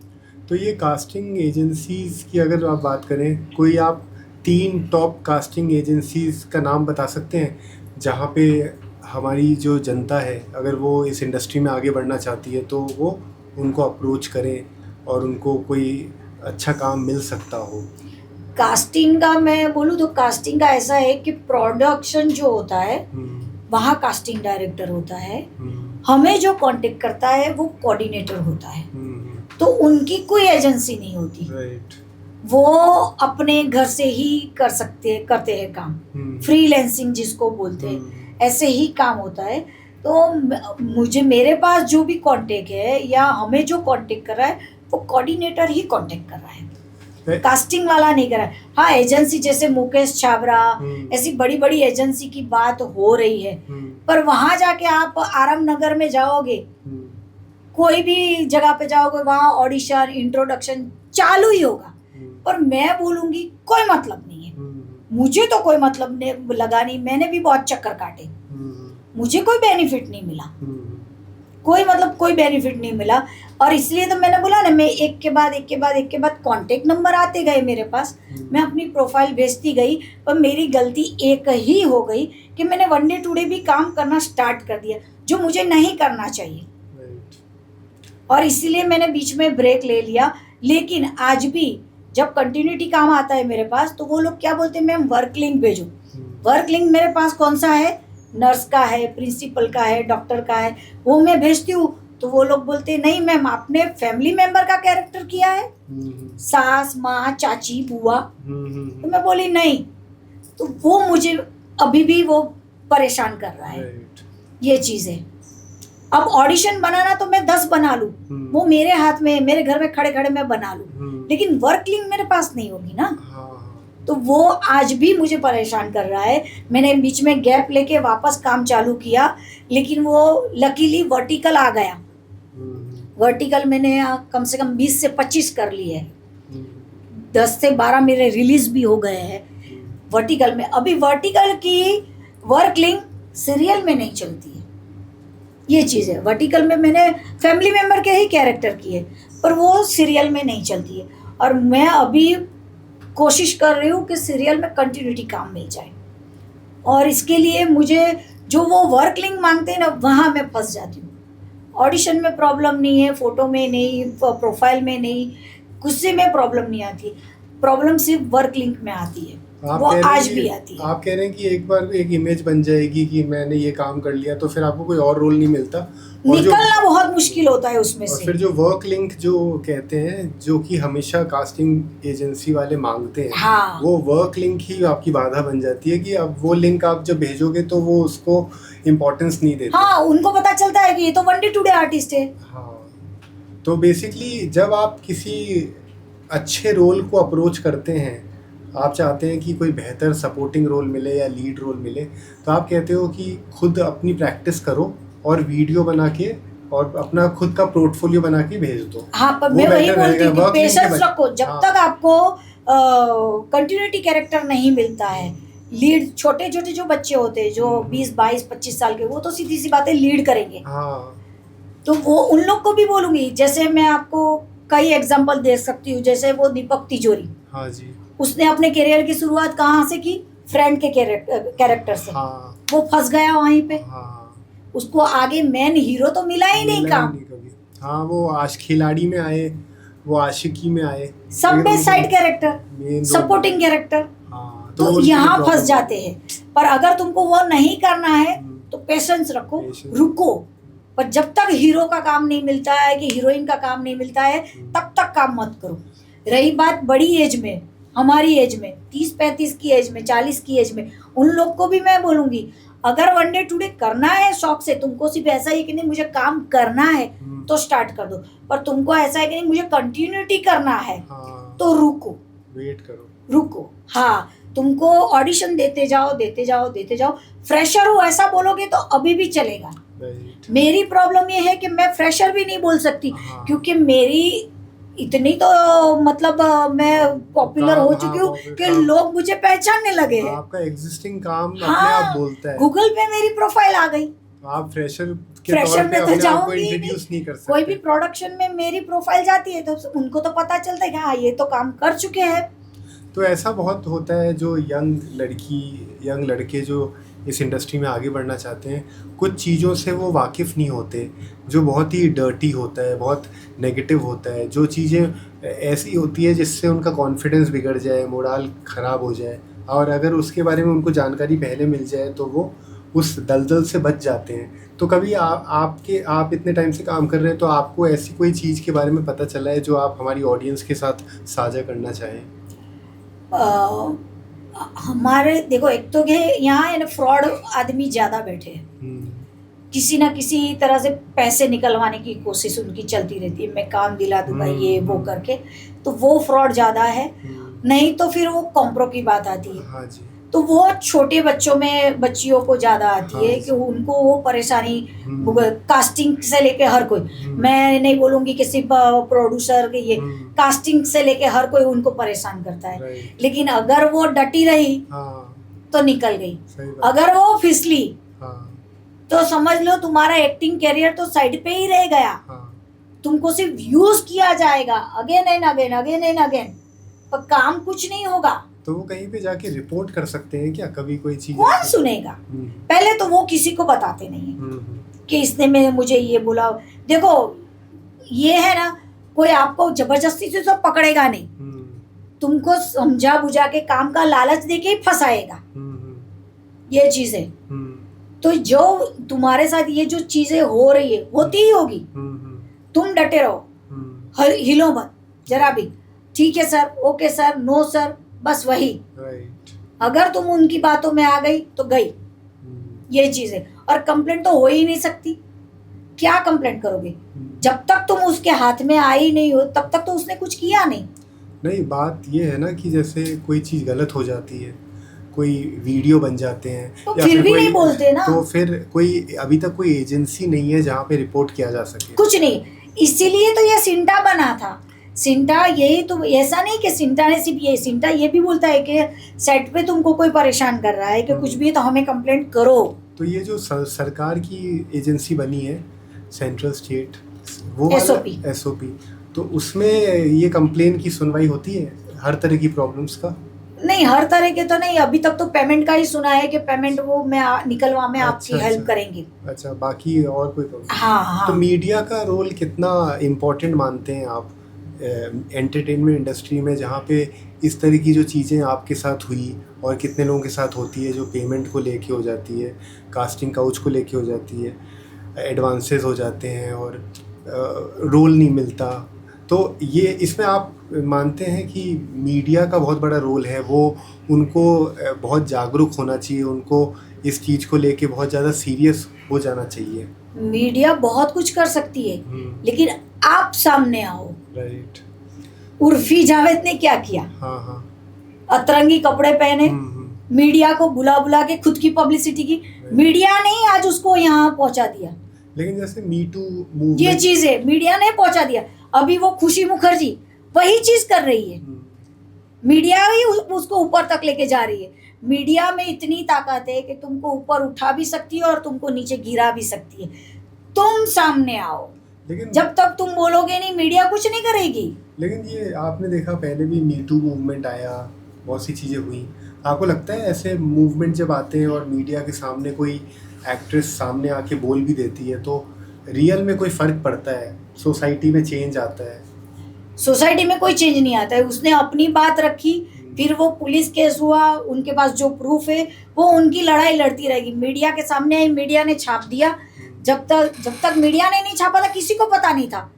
तो ये कास्टिंग एजेंसीज की अगर आप बात करें, कोई आप 3 टॉप कास्टिंग एजेंसीज का नाम बता सकते हैं जहाँ पे हमारी जो जनता है, अगर वो इस इंडस्ट्री में आगे बढ़ना चाहती है तो वो उनको अप्रोच करें और उनको कोई अच्छा काम मिल सकता हो? कास्टिंग का मैं बोलूँ तो कास्टिंग का ऐसा है कि प्रोडक्शन जो होता है वहाँ कास्टिंग डायरेक्टर होता है, हमें जो कांटेक्ट करता है वो कोऑर्डिनेटर होता है। तो उनकी कोई एजेंसी नहीं होती। वो अपने घर से ही करते हैं काम, फ्रीलांसिंग जिसको बोलते हैं, ऐसे ही काम होता है। तो मेरे पास जो भी कांटेक्ट है या हमें जो कांटेक्ट कर रहा है वो कोऑर्डिनेटर ही कांटेक्ट कर रहा है। कास्टिंग वाला नहीं करा। हाँ, एजेंसी जैसे मुकेश छाबरा, ऐसी बड़ी बड़ी एजेंसी की बात हो रही है, पर वहां जाके आप आराम नगर में जाओगे, कोई भी जगह पे जाओगे, वहां ऑडिशन इंट्रोडक्शन चालू ही होगा। पर मैं बोलूंगी कोई मतलब नहीं है, मुझे तो कोई मतलब नहीं लगा, नहीं, मैंने भी बहुत चक्कर काटे, मुझे कोई बेनिफिट नहीं मिला, कोई बेनिफिट नहीं मिला। और इसलिए तो मैंने बोला ना, मैं एक के बाद कांटेक्ट नंबर आते गए मेरे पास, मैं अपनी प्रोफाइल भेजती गई। पर मेरी गलती एक ही हो गई कि मैंने वन डे टुडे भी काम करना स्टार्ट कर दिया, जो मुझे नहीं करना चाहिए, और इसीलिए मैंने बीच में ब्रेक ले लिया। लेकिन आज भी जब कंटिन्यूटी काम आता है मेरे पास, तो वो लोग क्या बोलते हैं, मैम वर्क लिंक भेजो। वर्क लिंक मेरे पास कौन सा है, नर्स का है, प्रिंसिपल का है, डॉक्टर का है, वो मैं भेजती हूँ। तो वो लोग बोलते हैं नहीं मैम, आपने फैमिली मेंबर का कैरेक्टर किया है, सास, माँ, चाची, बुआ। तो मैं बोली नहीं, तो वो मुझे अभी भी वो परेशान कर रहा है, ये चीज़ है। अब ऑडिशन बनाना तो मैं 10 बना लूं, वो मेरे हाथ में, मेरे घर में खड़े खड़े मैं बना लूं, लेकिन वर्क लिंक मेरे पास नहीं होगी ना। तो वो आज भी मुझे परेशान कर रहा है। मैंने बीच में गैप लेके वापस काम चालू किया, लेकिन वो लकीली वर्टिकल आ गया। वर्टिकल मैंने कम से कम 20 से 25 कर लिए है, 10 से 12 मेरे रिलीज भी हो गए हैं वर्टिकल में। अभी वर्टिकल की वर्क लिंक सीरियल में नहीं चलती है, ये चीज़ है। वर्टिकल में मैंने फैमिली मेंबर के ही कैरेक्टर किए, पर वो सीरियल में नहीं चलती है। और मैं अभी कोशिश कर रही हूँ कि सीरियल में कंटिन्यूटी काम मिल जाए, और इसके लिए मुझे जो वो वर्क लिंक मांगते हैं ना, वहाँ मैं फंस जाती हूँ। ऑडिशन में प्रॉब्लम नहीं है, फोटो में नहीं, प्रोफाइल में नहीं, गुस्से में प्रॉब्लम नहीं आती, प्रॉब्लम सिर्फ वर्क लिंक में आती है, वो आज भी आती है। आप कह रहे हैं कि एक बार एक इमेज बन जाएगी कि मैंने ये काम कर लिया, तो फिर आपको कोई और रोल नहीं मिलता, निकलना बहुत मुश्किल होता है उसमें से। फिर जो वर्क लिंक जो कहते हैं, जो कि हमेशा कास्टिंग एजेंसी वाले मांगते हैं, हाँ, वो वर्क लिंक ही आपकी बाधा बन जाती है कि अब वो लिंक आप जब भेजोगे तो वो उसको इम्पोर्टेंस नहीं देते। हाँ, उनको पता चलता है कि ये तो वन डे टुडे आर्टिस्ट है। हाँ, तो बेसिकली जब आप किसी अच्छे रोल को अप्रोच करते हैं, आप चाहते हैं कि कोई बेहतर सपोर्टिंग रोल मिले या लीड रोल मिले, तो आप कहते हो कि खुद अपनी प्रैक्टिस करो और वीडियो बना के और अपना खुद का पोर्टफोलियो बना के भेज दो। हाँ, पर मैं वही बोलती हूँ कि पेशेंस रखो, जब तक आपको कंटिन्यूटी कैरेक्टर नहीं मिलता है। लीड छोटे छोटे जो बच्चे होते हैं, जो 20, 22, 25 साल के, वो तो सीधी सी बात है लीड करेंगे। हाँ, तो वो उन लोग को भी बोलूंगी। जैसे मैं आपको कई एग्जांपल दे सकती हूँ, जैसे वो दीपक तिजोरी, हाँ जी, उसने अपने करियर की शुरुआत कहाँ से की, फ्रेंड के कैरेक्टर से। हाँ, वो फंस गया वहीं पे, हाँ, उसको आगे मेन हीरो तो मिला ही नहीं काम। हाँ, वो खिलाड़ी में आए, वो आशिकी में आए, सब में साइड कैरेक्टर, सपोर्टिंग कैरेक्टर, तो यहाँ फंस जाते हैं। पर अगर तुमको वो नहीं करना है तो पेशेंस रखो, रुको। पर जब तक हीरो का काम नहीं मिलता है कि हीरोइन का काम नहीं मिलता है, तब तक काम मत करो। रही बात बड़ी एज में, हमारी एज में, 30-35 की एज में, 40 की एज में, उन लोग को भी मैं बोलूंगी, अगर वन डे टुडे करना है शौक से, तुमको सिर्फ ऐसा ही कि नहीं मुझे काम करना है तो स्टार्ट कर दो, पर तुमको ऐसा है कि नहीं मुझे कंटिन्यूटी करना है, तो रुको, वेट करो, रुको। हाँ, तुमको ऑडिशन देते जाओ। फ्रेशर हो ऐसा बोलोगे तो अभी भी चलेगा। मेरी प्रॉब्लम ये है कि मैं फ्रेशर भी नहीं बोल सकती, क्योंकि मेरी इतनी तो मतलब मैं पॉपुलर हो चुकी हूँ कि लोग मुझे पहचानने लगे हैं। आपका एग्जिस्टिंग काम अपने हाँ, आप बोलता है। गूगल पे मेरी प्रोफाइल आ गई, आप फ्रेशर के तौर पे अपने आप को इंट्रोड्यूस नहीं कर सकते। कोई भी प्रोडक्शन में मेरी प्रोफाइल जाती है तो उनको तो पता चलता है कि हाँ ये तो काम कर चुके हैं। तो ऐसा बहुत होता है, जो यंग लड़के जो इस इंडस्ट्री में आगे बढ़ना चाहते हैं, कुछ चीज़ों से वो वाकिफ़ नहीं होते, जो बहुत ही डर्टी होता है, बहुत नेगेटिव होता है, जो चीज़ें ऐसी होती है जिससे उनका कॉन्फिडेंस बिगड़ जाए, मोराल ख़राब हो जाए, और अगर उसके बारे में उनको जानकारी पहले मिल जाए तो वो उस दलदल से बच जाते हैं। तो कभी आप इतने टाइम से काम कर रहे हैं, तो आपको ऐसी कोई चीज़ के बारे में पता चला है जो आप हमारी ऑडियंस के साथ साझा करना चाहें? हमारे देखो, एक तो यहाँ है ना, फ्रॉड आदमी ज़्यादा बैठे हैं, किसी ना किसी तरह से पैसे निकलवाने की कोशिश उनकी चलती रहती है, मैं काम दिला दूंगा ये वो करके, तो वो फ्रॉड ज्यादा है। नहीं तो फिर वो कॉम्प्रो की बात आती है। हाँ जी। तो वो छोटे बच्चों में बच्चियों को ज्यादा आती हाँ है जी। कि उनको वो परेशानी कास्टिंग से लेके हर कोई, मैं नहीं बोलूंगी कि सिर्फ प्रोड्यूसर के, ये कास्टिंग से लेके हर कोई उनको परेशान करता है। राइट। लेकिन अगर वो डटी रही हाँ, तो निकल गई, सही बात। अगर वो फिसली हाँ, तो समझ लो तुम्हारा एक्टिंग कैरियर तो साइड पे ही रह गया। हाँ, तुमको सिर्फ यूज किया जाएगा again and again, again and again, पर काम कुछ नहीं होगा। तो वो कहीं पे जाके रिपोर्ट कर सकते हैं क्या कभी कोई चीज? कौन सुनेगा? पहले तो वो किसी को बताते नहीं है कि इसने में मुझे ये बोला। देखो ये है ना, कोई आपको जबरदस्ती से तो पकड़ेगा नहीं, तुमको समझा बुझा के काम का लालच देके ही फंसाएगा। ये चीज है। तो जो तुम्हारे साथ ये जो चीजें हो रही है होती ही होगी, तुम डटे रहो, हिलो मत जरा भी। ठीक है sir, okay sir, no sir, बस वही। राइट। अगर तुम उनकी बातों में आ गई तो गई, ये चीज है। और कंप्लेंट तो हो ही नहीं सकती, क्या कंप्लेंट करोगे? जब तक तुम उसके हाथ में आई नहीं हो तब तक तो उसने कुछ किया नहीं। नहीं, बात ये है ना कि जैसे कोई चीज गलत हो जाती है, कोई वीडियो बन जाते हैं तो या फिर भी कोई, नहीं बोलते ना। तो फिर कोई अभी तक कोई एजेंसी नहीं है जहाँ पे रिपोर्ट किया जा सके। कुछ नहीं, इसीलिए तो ये सिंटा बना था। सिंटा यही तो, ऐसा नहीं कि सिंटा ने सिर्फ ये, सिंटा ये भी बोलता है कि सेट पे तुमको कोई परेशान कर रहा है कि कुछ भी है तो हमें कंप्लेंट करो। तो ये जो सरकार की एजेंसी बनी है, सेंट्रल स्टेट, वो एसओपी, तो उसमें ये कंप्लेन की सुनवाई होती है हर तरह की प्रॉब्लम्स का? नहीं, हर तरह के तो नहीं, अभी तक तो पेमेंट का ही सुना है कि पेमेंट वो मैं निकलवा में आपकी हेल्प करेंगे। अच्छा, बाकी और कोई प्रॉब्लम? हाँ। तो मीडिया का रोल कितना इम्पोर्टेंट मानते हैं आप एंटरटेनमेंट इंडस्ट्री में, जहाँ पे इस तरह की जो चीज़ें आपके साथ हुई और कितने लोगों के साथ होती है, जो पेमेंट को लेके हो जाती है, कास्टिंग काउच को लेके हो जाती है, एडवांसेस हो जाते हैं और रोल नहीं मिलता, तो ये इसमें आप मानते हैं कि मीडिया का बहुत बड़ा रोल है? वो उनको बहुत जागरूक होना चाहिए, उनको इस चीज़ को लेके बहुत ज़्यादा सीरियस हो जाना चाहिए? मीडिया बहुत कुछ कर सकती है, लेकिन आप सामने आओ। राइट। उर्फी जावेद ने क्या किया? हाँ। अतरंगी कपड़े पहने, मीडिया को बुला बुला के खुद की पब्लिसिटी की। मीडिया ने आज उसको यहाँ पहुंचा दिया। लेकिन जैसे मी टू मूवमेंट, ये चीज है, मीडिया ने पहुंचा दिया। अभी वो खुशी मुखर्जी वही चीज कर रही है, मीडिया ही उसको ऊपर तक लेके जा रही है। मीडिया में इतनी ताकत है कि तुमको ऊपर उठा भी सकती है और तुमको नीचे गिरा भी सकती है। तुम सामने आओ, लेकिन जब तक तुम बोलोगे नहीं मीडिया कुछ नहीं करेगी। लेकिन ये आपने देखा, पहले भी मी टू मूवमेंट आया, बहुत सी चीज़ें हुई। आपको लगता है ऐसे मूवमेंट जब आते हैं और मीडिया के सामने कोई एक्ट्रेस सामने आके बोल भी देती है तो रियल में कोई फ़र्क पड़ता है? सोसाइटी में चेंज आता है? सोसाइटी में कोई चेंज नहीं आता है। उसने अपनी बात रखी, फिर वो पुलिस केस हुआ, उनके पास जो प्रूफ है वो उनकी लड़ाई लड़ती रहेगी। मीडिया के सामने आई, मीडिया ने छाप दिया। जब तक मीडिया ने नहीं छापा था किसी को पता नहीं था।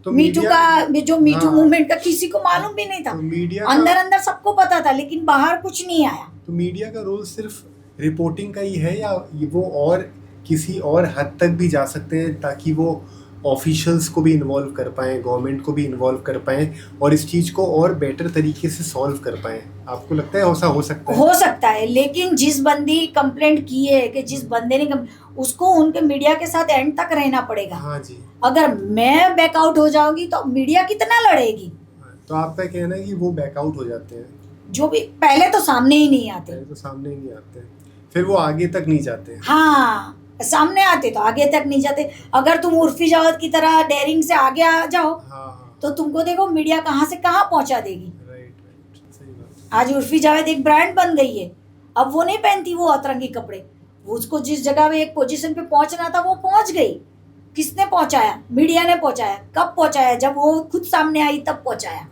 तो मीटू का, जो मीटू मूवमेंट का किसी को मालूम भी नहीं था। तो मीडिया अंदर सबको पता था, लेकिन बाहर कुछ नहीं आया। तो मीडिया का रोल सिर्फ रिपोर्टिंग का ही है या वो और किसी और हद तक भी जा सकते हैं, ताकि वो ऑफिशियल्स को भी इन्वॉल्व कर पाएँ, गवर्नमेंट को भी इन्वॉल्व कर पाएँ और इस चीज़ को और बेटर तरीके से सॉल्व कर पाएँ? आपको लगता है ऐसा हो सकता है? हो सकता है, लेकिन जिस बंदी कंप्लेंट की है कि जिस बंदे ने उसको उनके मीडिया के साथ एंड तक रहना पड़ेगा। हाँ जी। अगर मैं बैकआउट हो जाऊंगी तो मीडिया कितना लड़ेगी? तो आपका कहना है कि वो बैकआउट हो जाते हैं, जो भी पहले तो सामने ही नहीं आते। पहले तो सामने ही नहीं आते, फिर वो आगे तक नहीं जाते। हाँ, सामने आते तो आगे तक नहीं जाते। अगर तुम उर्फी जावेद की तरह डेयरिंग से आगे आ जाओ, हाँ। तो तुमको देखो मीडिया कहाँ से कहाँ पहुँचा देगी। राइट, सही बात। आज उर्फी जावेद एक ब्रांड बन गई है। अब वो नहीं पहनती वो अतरंगी कपड़े, वो उसको जिस जगह पे एक पोजीशन पे पहुंचना था वो पहुंच गई। किसने पहुंचाया? मीडिया ने पहुंचाया। कब पहुंचाया? जब वो खुद सामने आई तब पहुंचाया।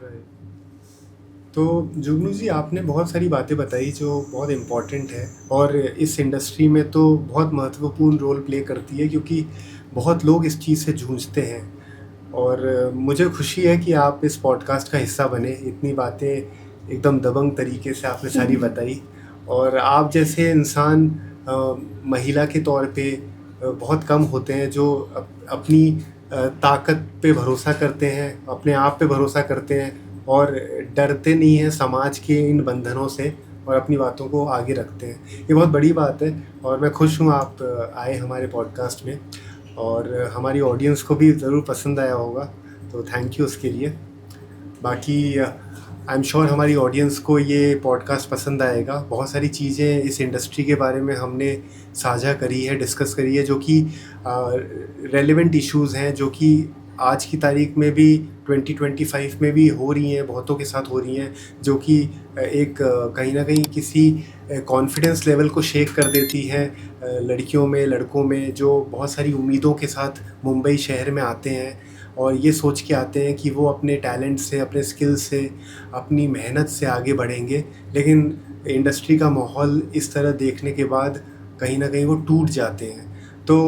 तो जुगनू जी, आपने बहुत सारी बातें बताई जो बहुत इम्पॉर्टेंट है और इस इंडस्ट्री में तो बहुत महत्वपूर्ण रोल प्ले करती है, क्योंकि बहुत लोग इस चीज़ से जूझते हैं। और मुझे खुशी है कि आप इस पॉडकास्ट का हिस्सा बने। इतनी बातें एकदम दबंग तरीके से आपने सारी बताई, और आप जैसे इंसान महिला के तौर पे बहुत कम होते हैं जो अपनी ताकत पे भरोसा करते हैं, अपने आप पे भरोसा करते हैं और डरते नहीं हैं समाज के इन बंधनों से और अपनी बातों को आगे रखते हैं। ये बहुत बड़ी बात है और मैं खुश हूँ आप आए हमारे पॉडकास्ट में और हमारी ऑडियंस को भी ज़रूर पसंद आया होगा, तो थैंक यू उसके लिए। बाकी आई एम श्योर हमारी ऑडियंस को ये पॉडकास्ट पसंद आएगा। बहुत सारी चीज़ें इस इंडस्ट्री के बारे में हमने साझा करी है, डिस्कस करी है, जो कि रेलेवेंट इश्यूज़ हैं, जो कि आज की तारीख में भी 2025 में भी हो रही हैं, बहुतों के साथ हो रही हैं, जो कि एक कहीं ना कहीं किसी कॉन्फिडेंस लेवल को शेक कर देती हैं लड़कियों में, लड़कों में, जो बहुत सारी उम्मीदों के साथ मुंबई शहर में आते हैं और ये सोच के आते हैं कि वो अपने टैलेंट से, अपने स्किल से, अपनी मेहनत से आगे बढ़ेंगे। लेकिन इंडस्ट्री का माहौल इस तरह देखने के बाद कहीं ना कहीं वो टूट जाते हैं। तो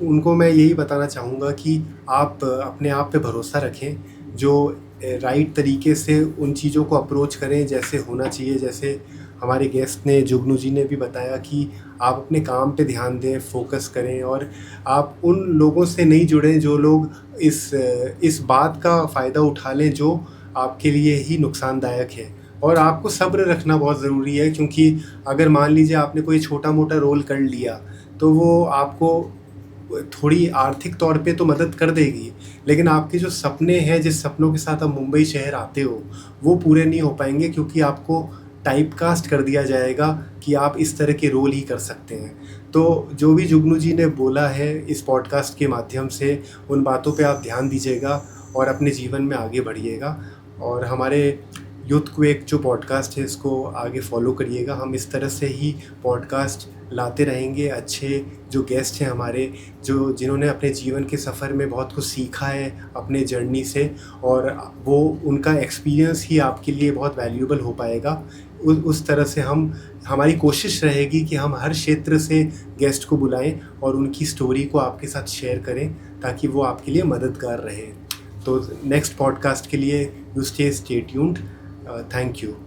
उनको मैं यही बताना चाहूँगा कि आप अपने आप पे भरोसा रखें, जो राइट तरीके से उन चीज़ों को अप्रोच करें जैसे होना चाहिए। जैसे हमारे गेस्ट ने, जुगनू जी ने भी बताया कि आप अपने काम पे ध्यान दें, फोकस करें और आप उन लोगों से नहीं जुड़ें जो लोग इस बात का फ़ायदा उठा लें जो आपके लिए ही नुकसानदायक है। और आपको सब्र रखना बहुत ज़रूरी है, क्योंकि अगर मान लीजिए आपने कोई छोटा मोटा रोल कर लिया तो वो आपको थोड़ी आर्थिक तौर पे तो मदद कर देगी, लेकिन आपके जो सपने हैं, जिस सपनों के साथ आप मुंबई शहर आते हो, वो पूरे नहीं हो पाएंगे, क्योंकि आपको टाइपकास्ट कर दिया जाएगा कि आप इस तरह के रोल ही कर सकते हैं। तो जो भी जुगनू जी ने बोला है इस पॉडकास्ट के माध्यम से, उन बातों पे आप ध्यान दीजिएगा और अपने जीवन में आगे बढ़िएगा। और हमारे यूथ क्वेक जो पॉडकास्ट है इसको आगे फॉलो करिएगा। हम इस तरह से ही पॉडकास्ट लाते रहेंगे। अच्छे जो गेस्ट हैं हमारे, जिन्होंने अपने जीवन के सफ़र में बहुत कुछ सीखा है अपने जर्नी से, और वो उनका एक्सपीरियंस ही आपके लिए बहुत वैल्यूएबल हो पाएगा। उस तरह से हमारी कोशिश रहेगी कि हम हर क्षेत्र से गेस्ट को बुलाएं और उनकी स्टोरी को आपके साथ शेयर करें, ताकि वो आपके लिए मददगार रहे। तो नेक्स्ट पॉडकास्ट के लिए you stay tuned. Thank you.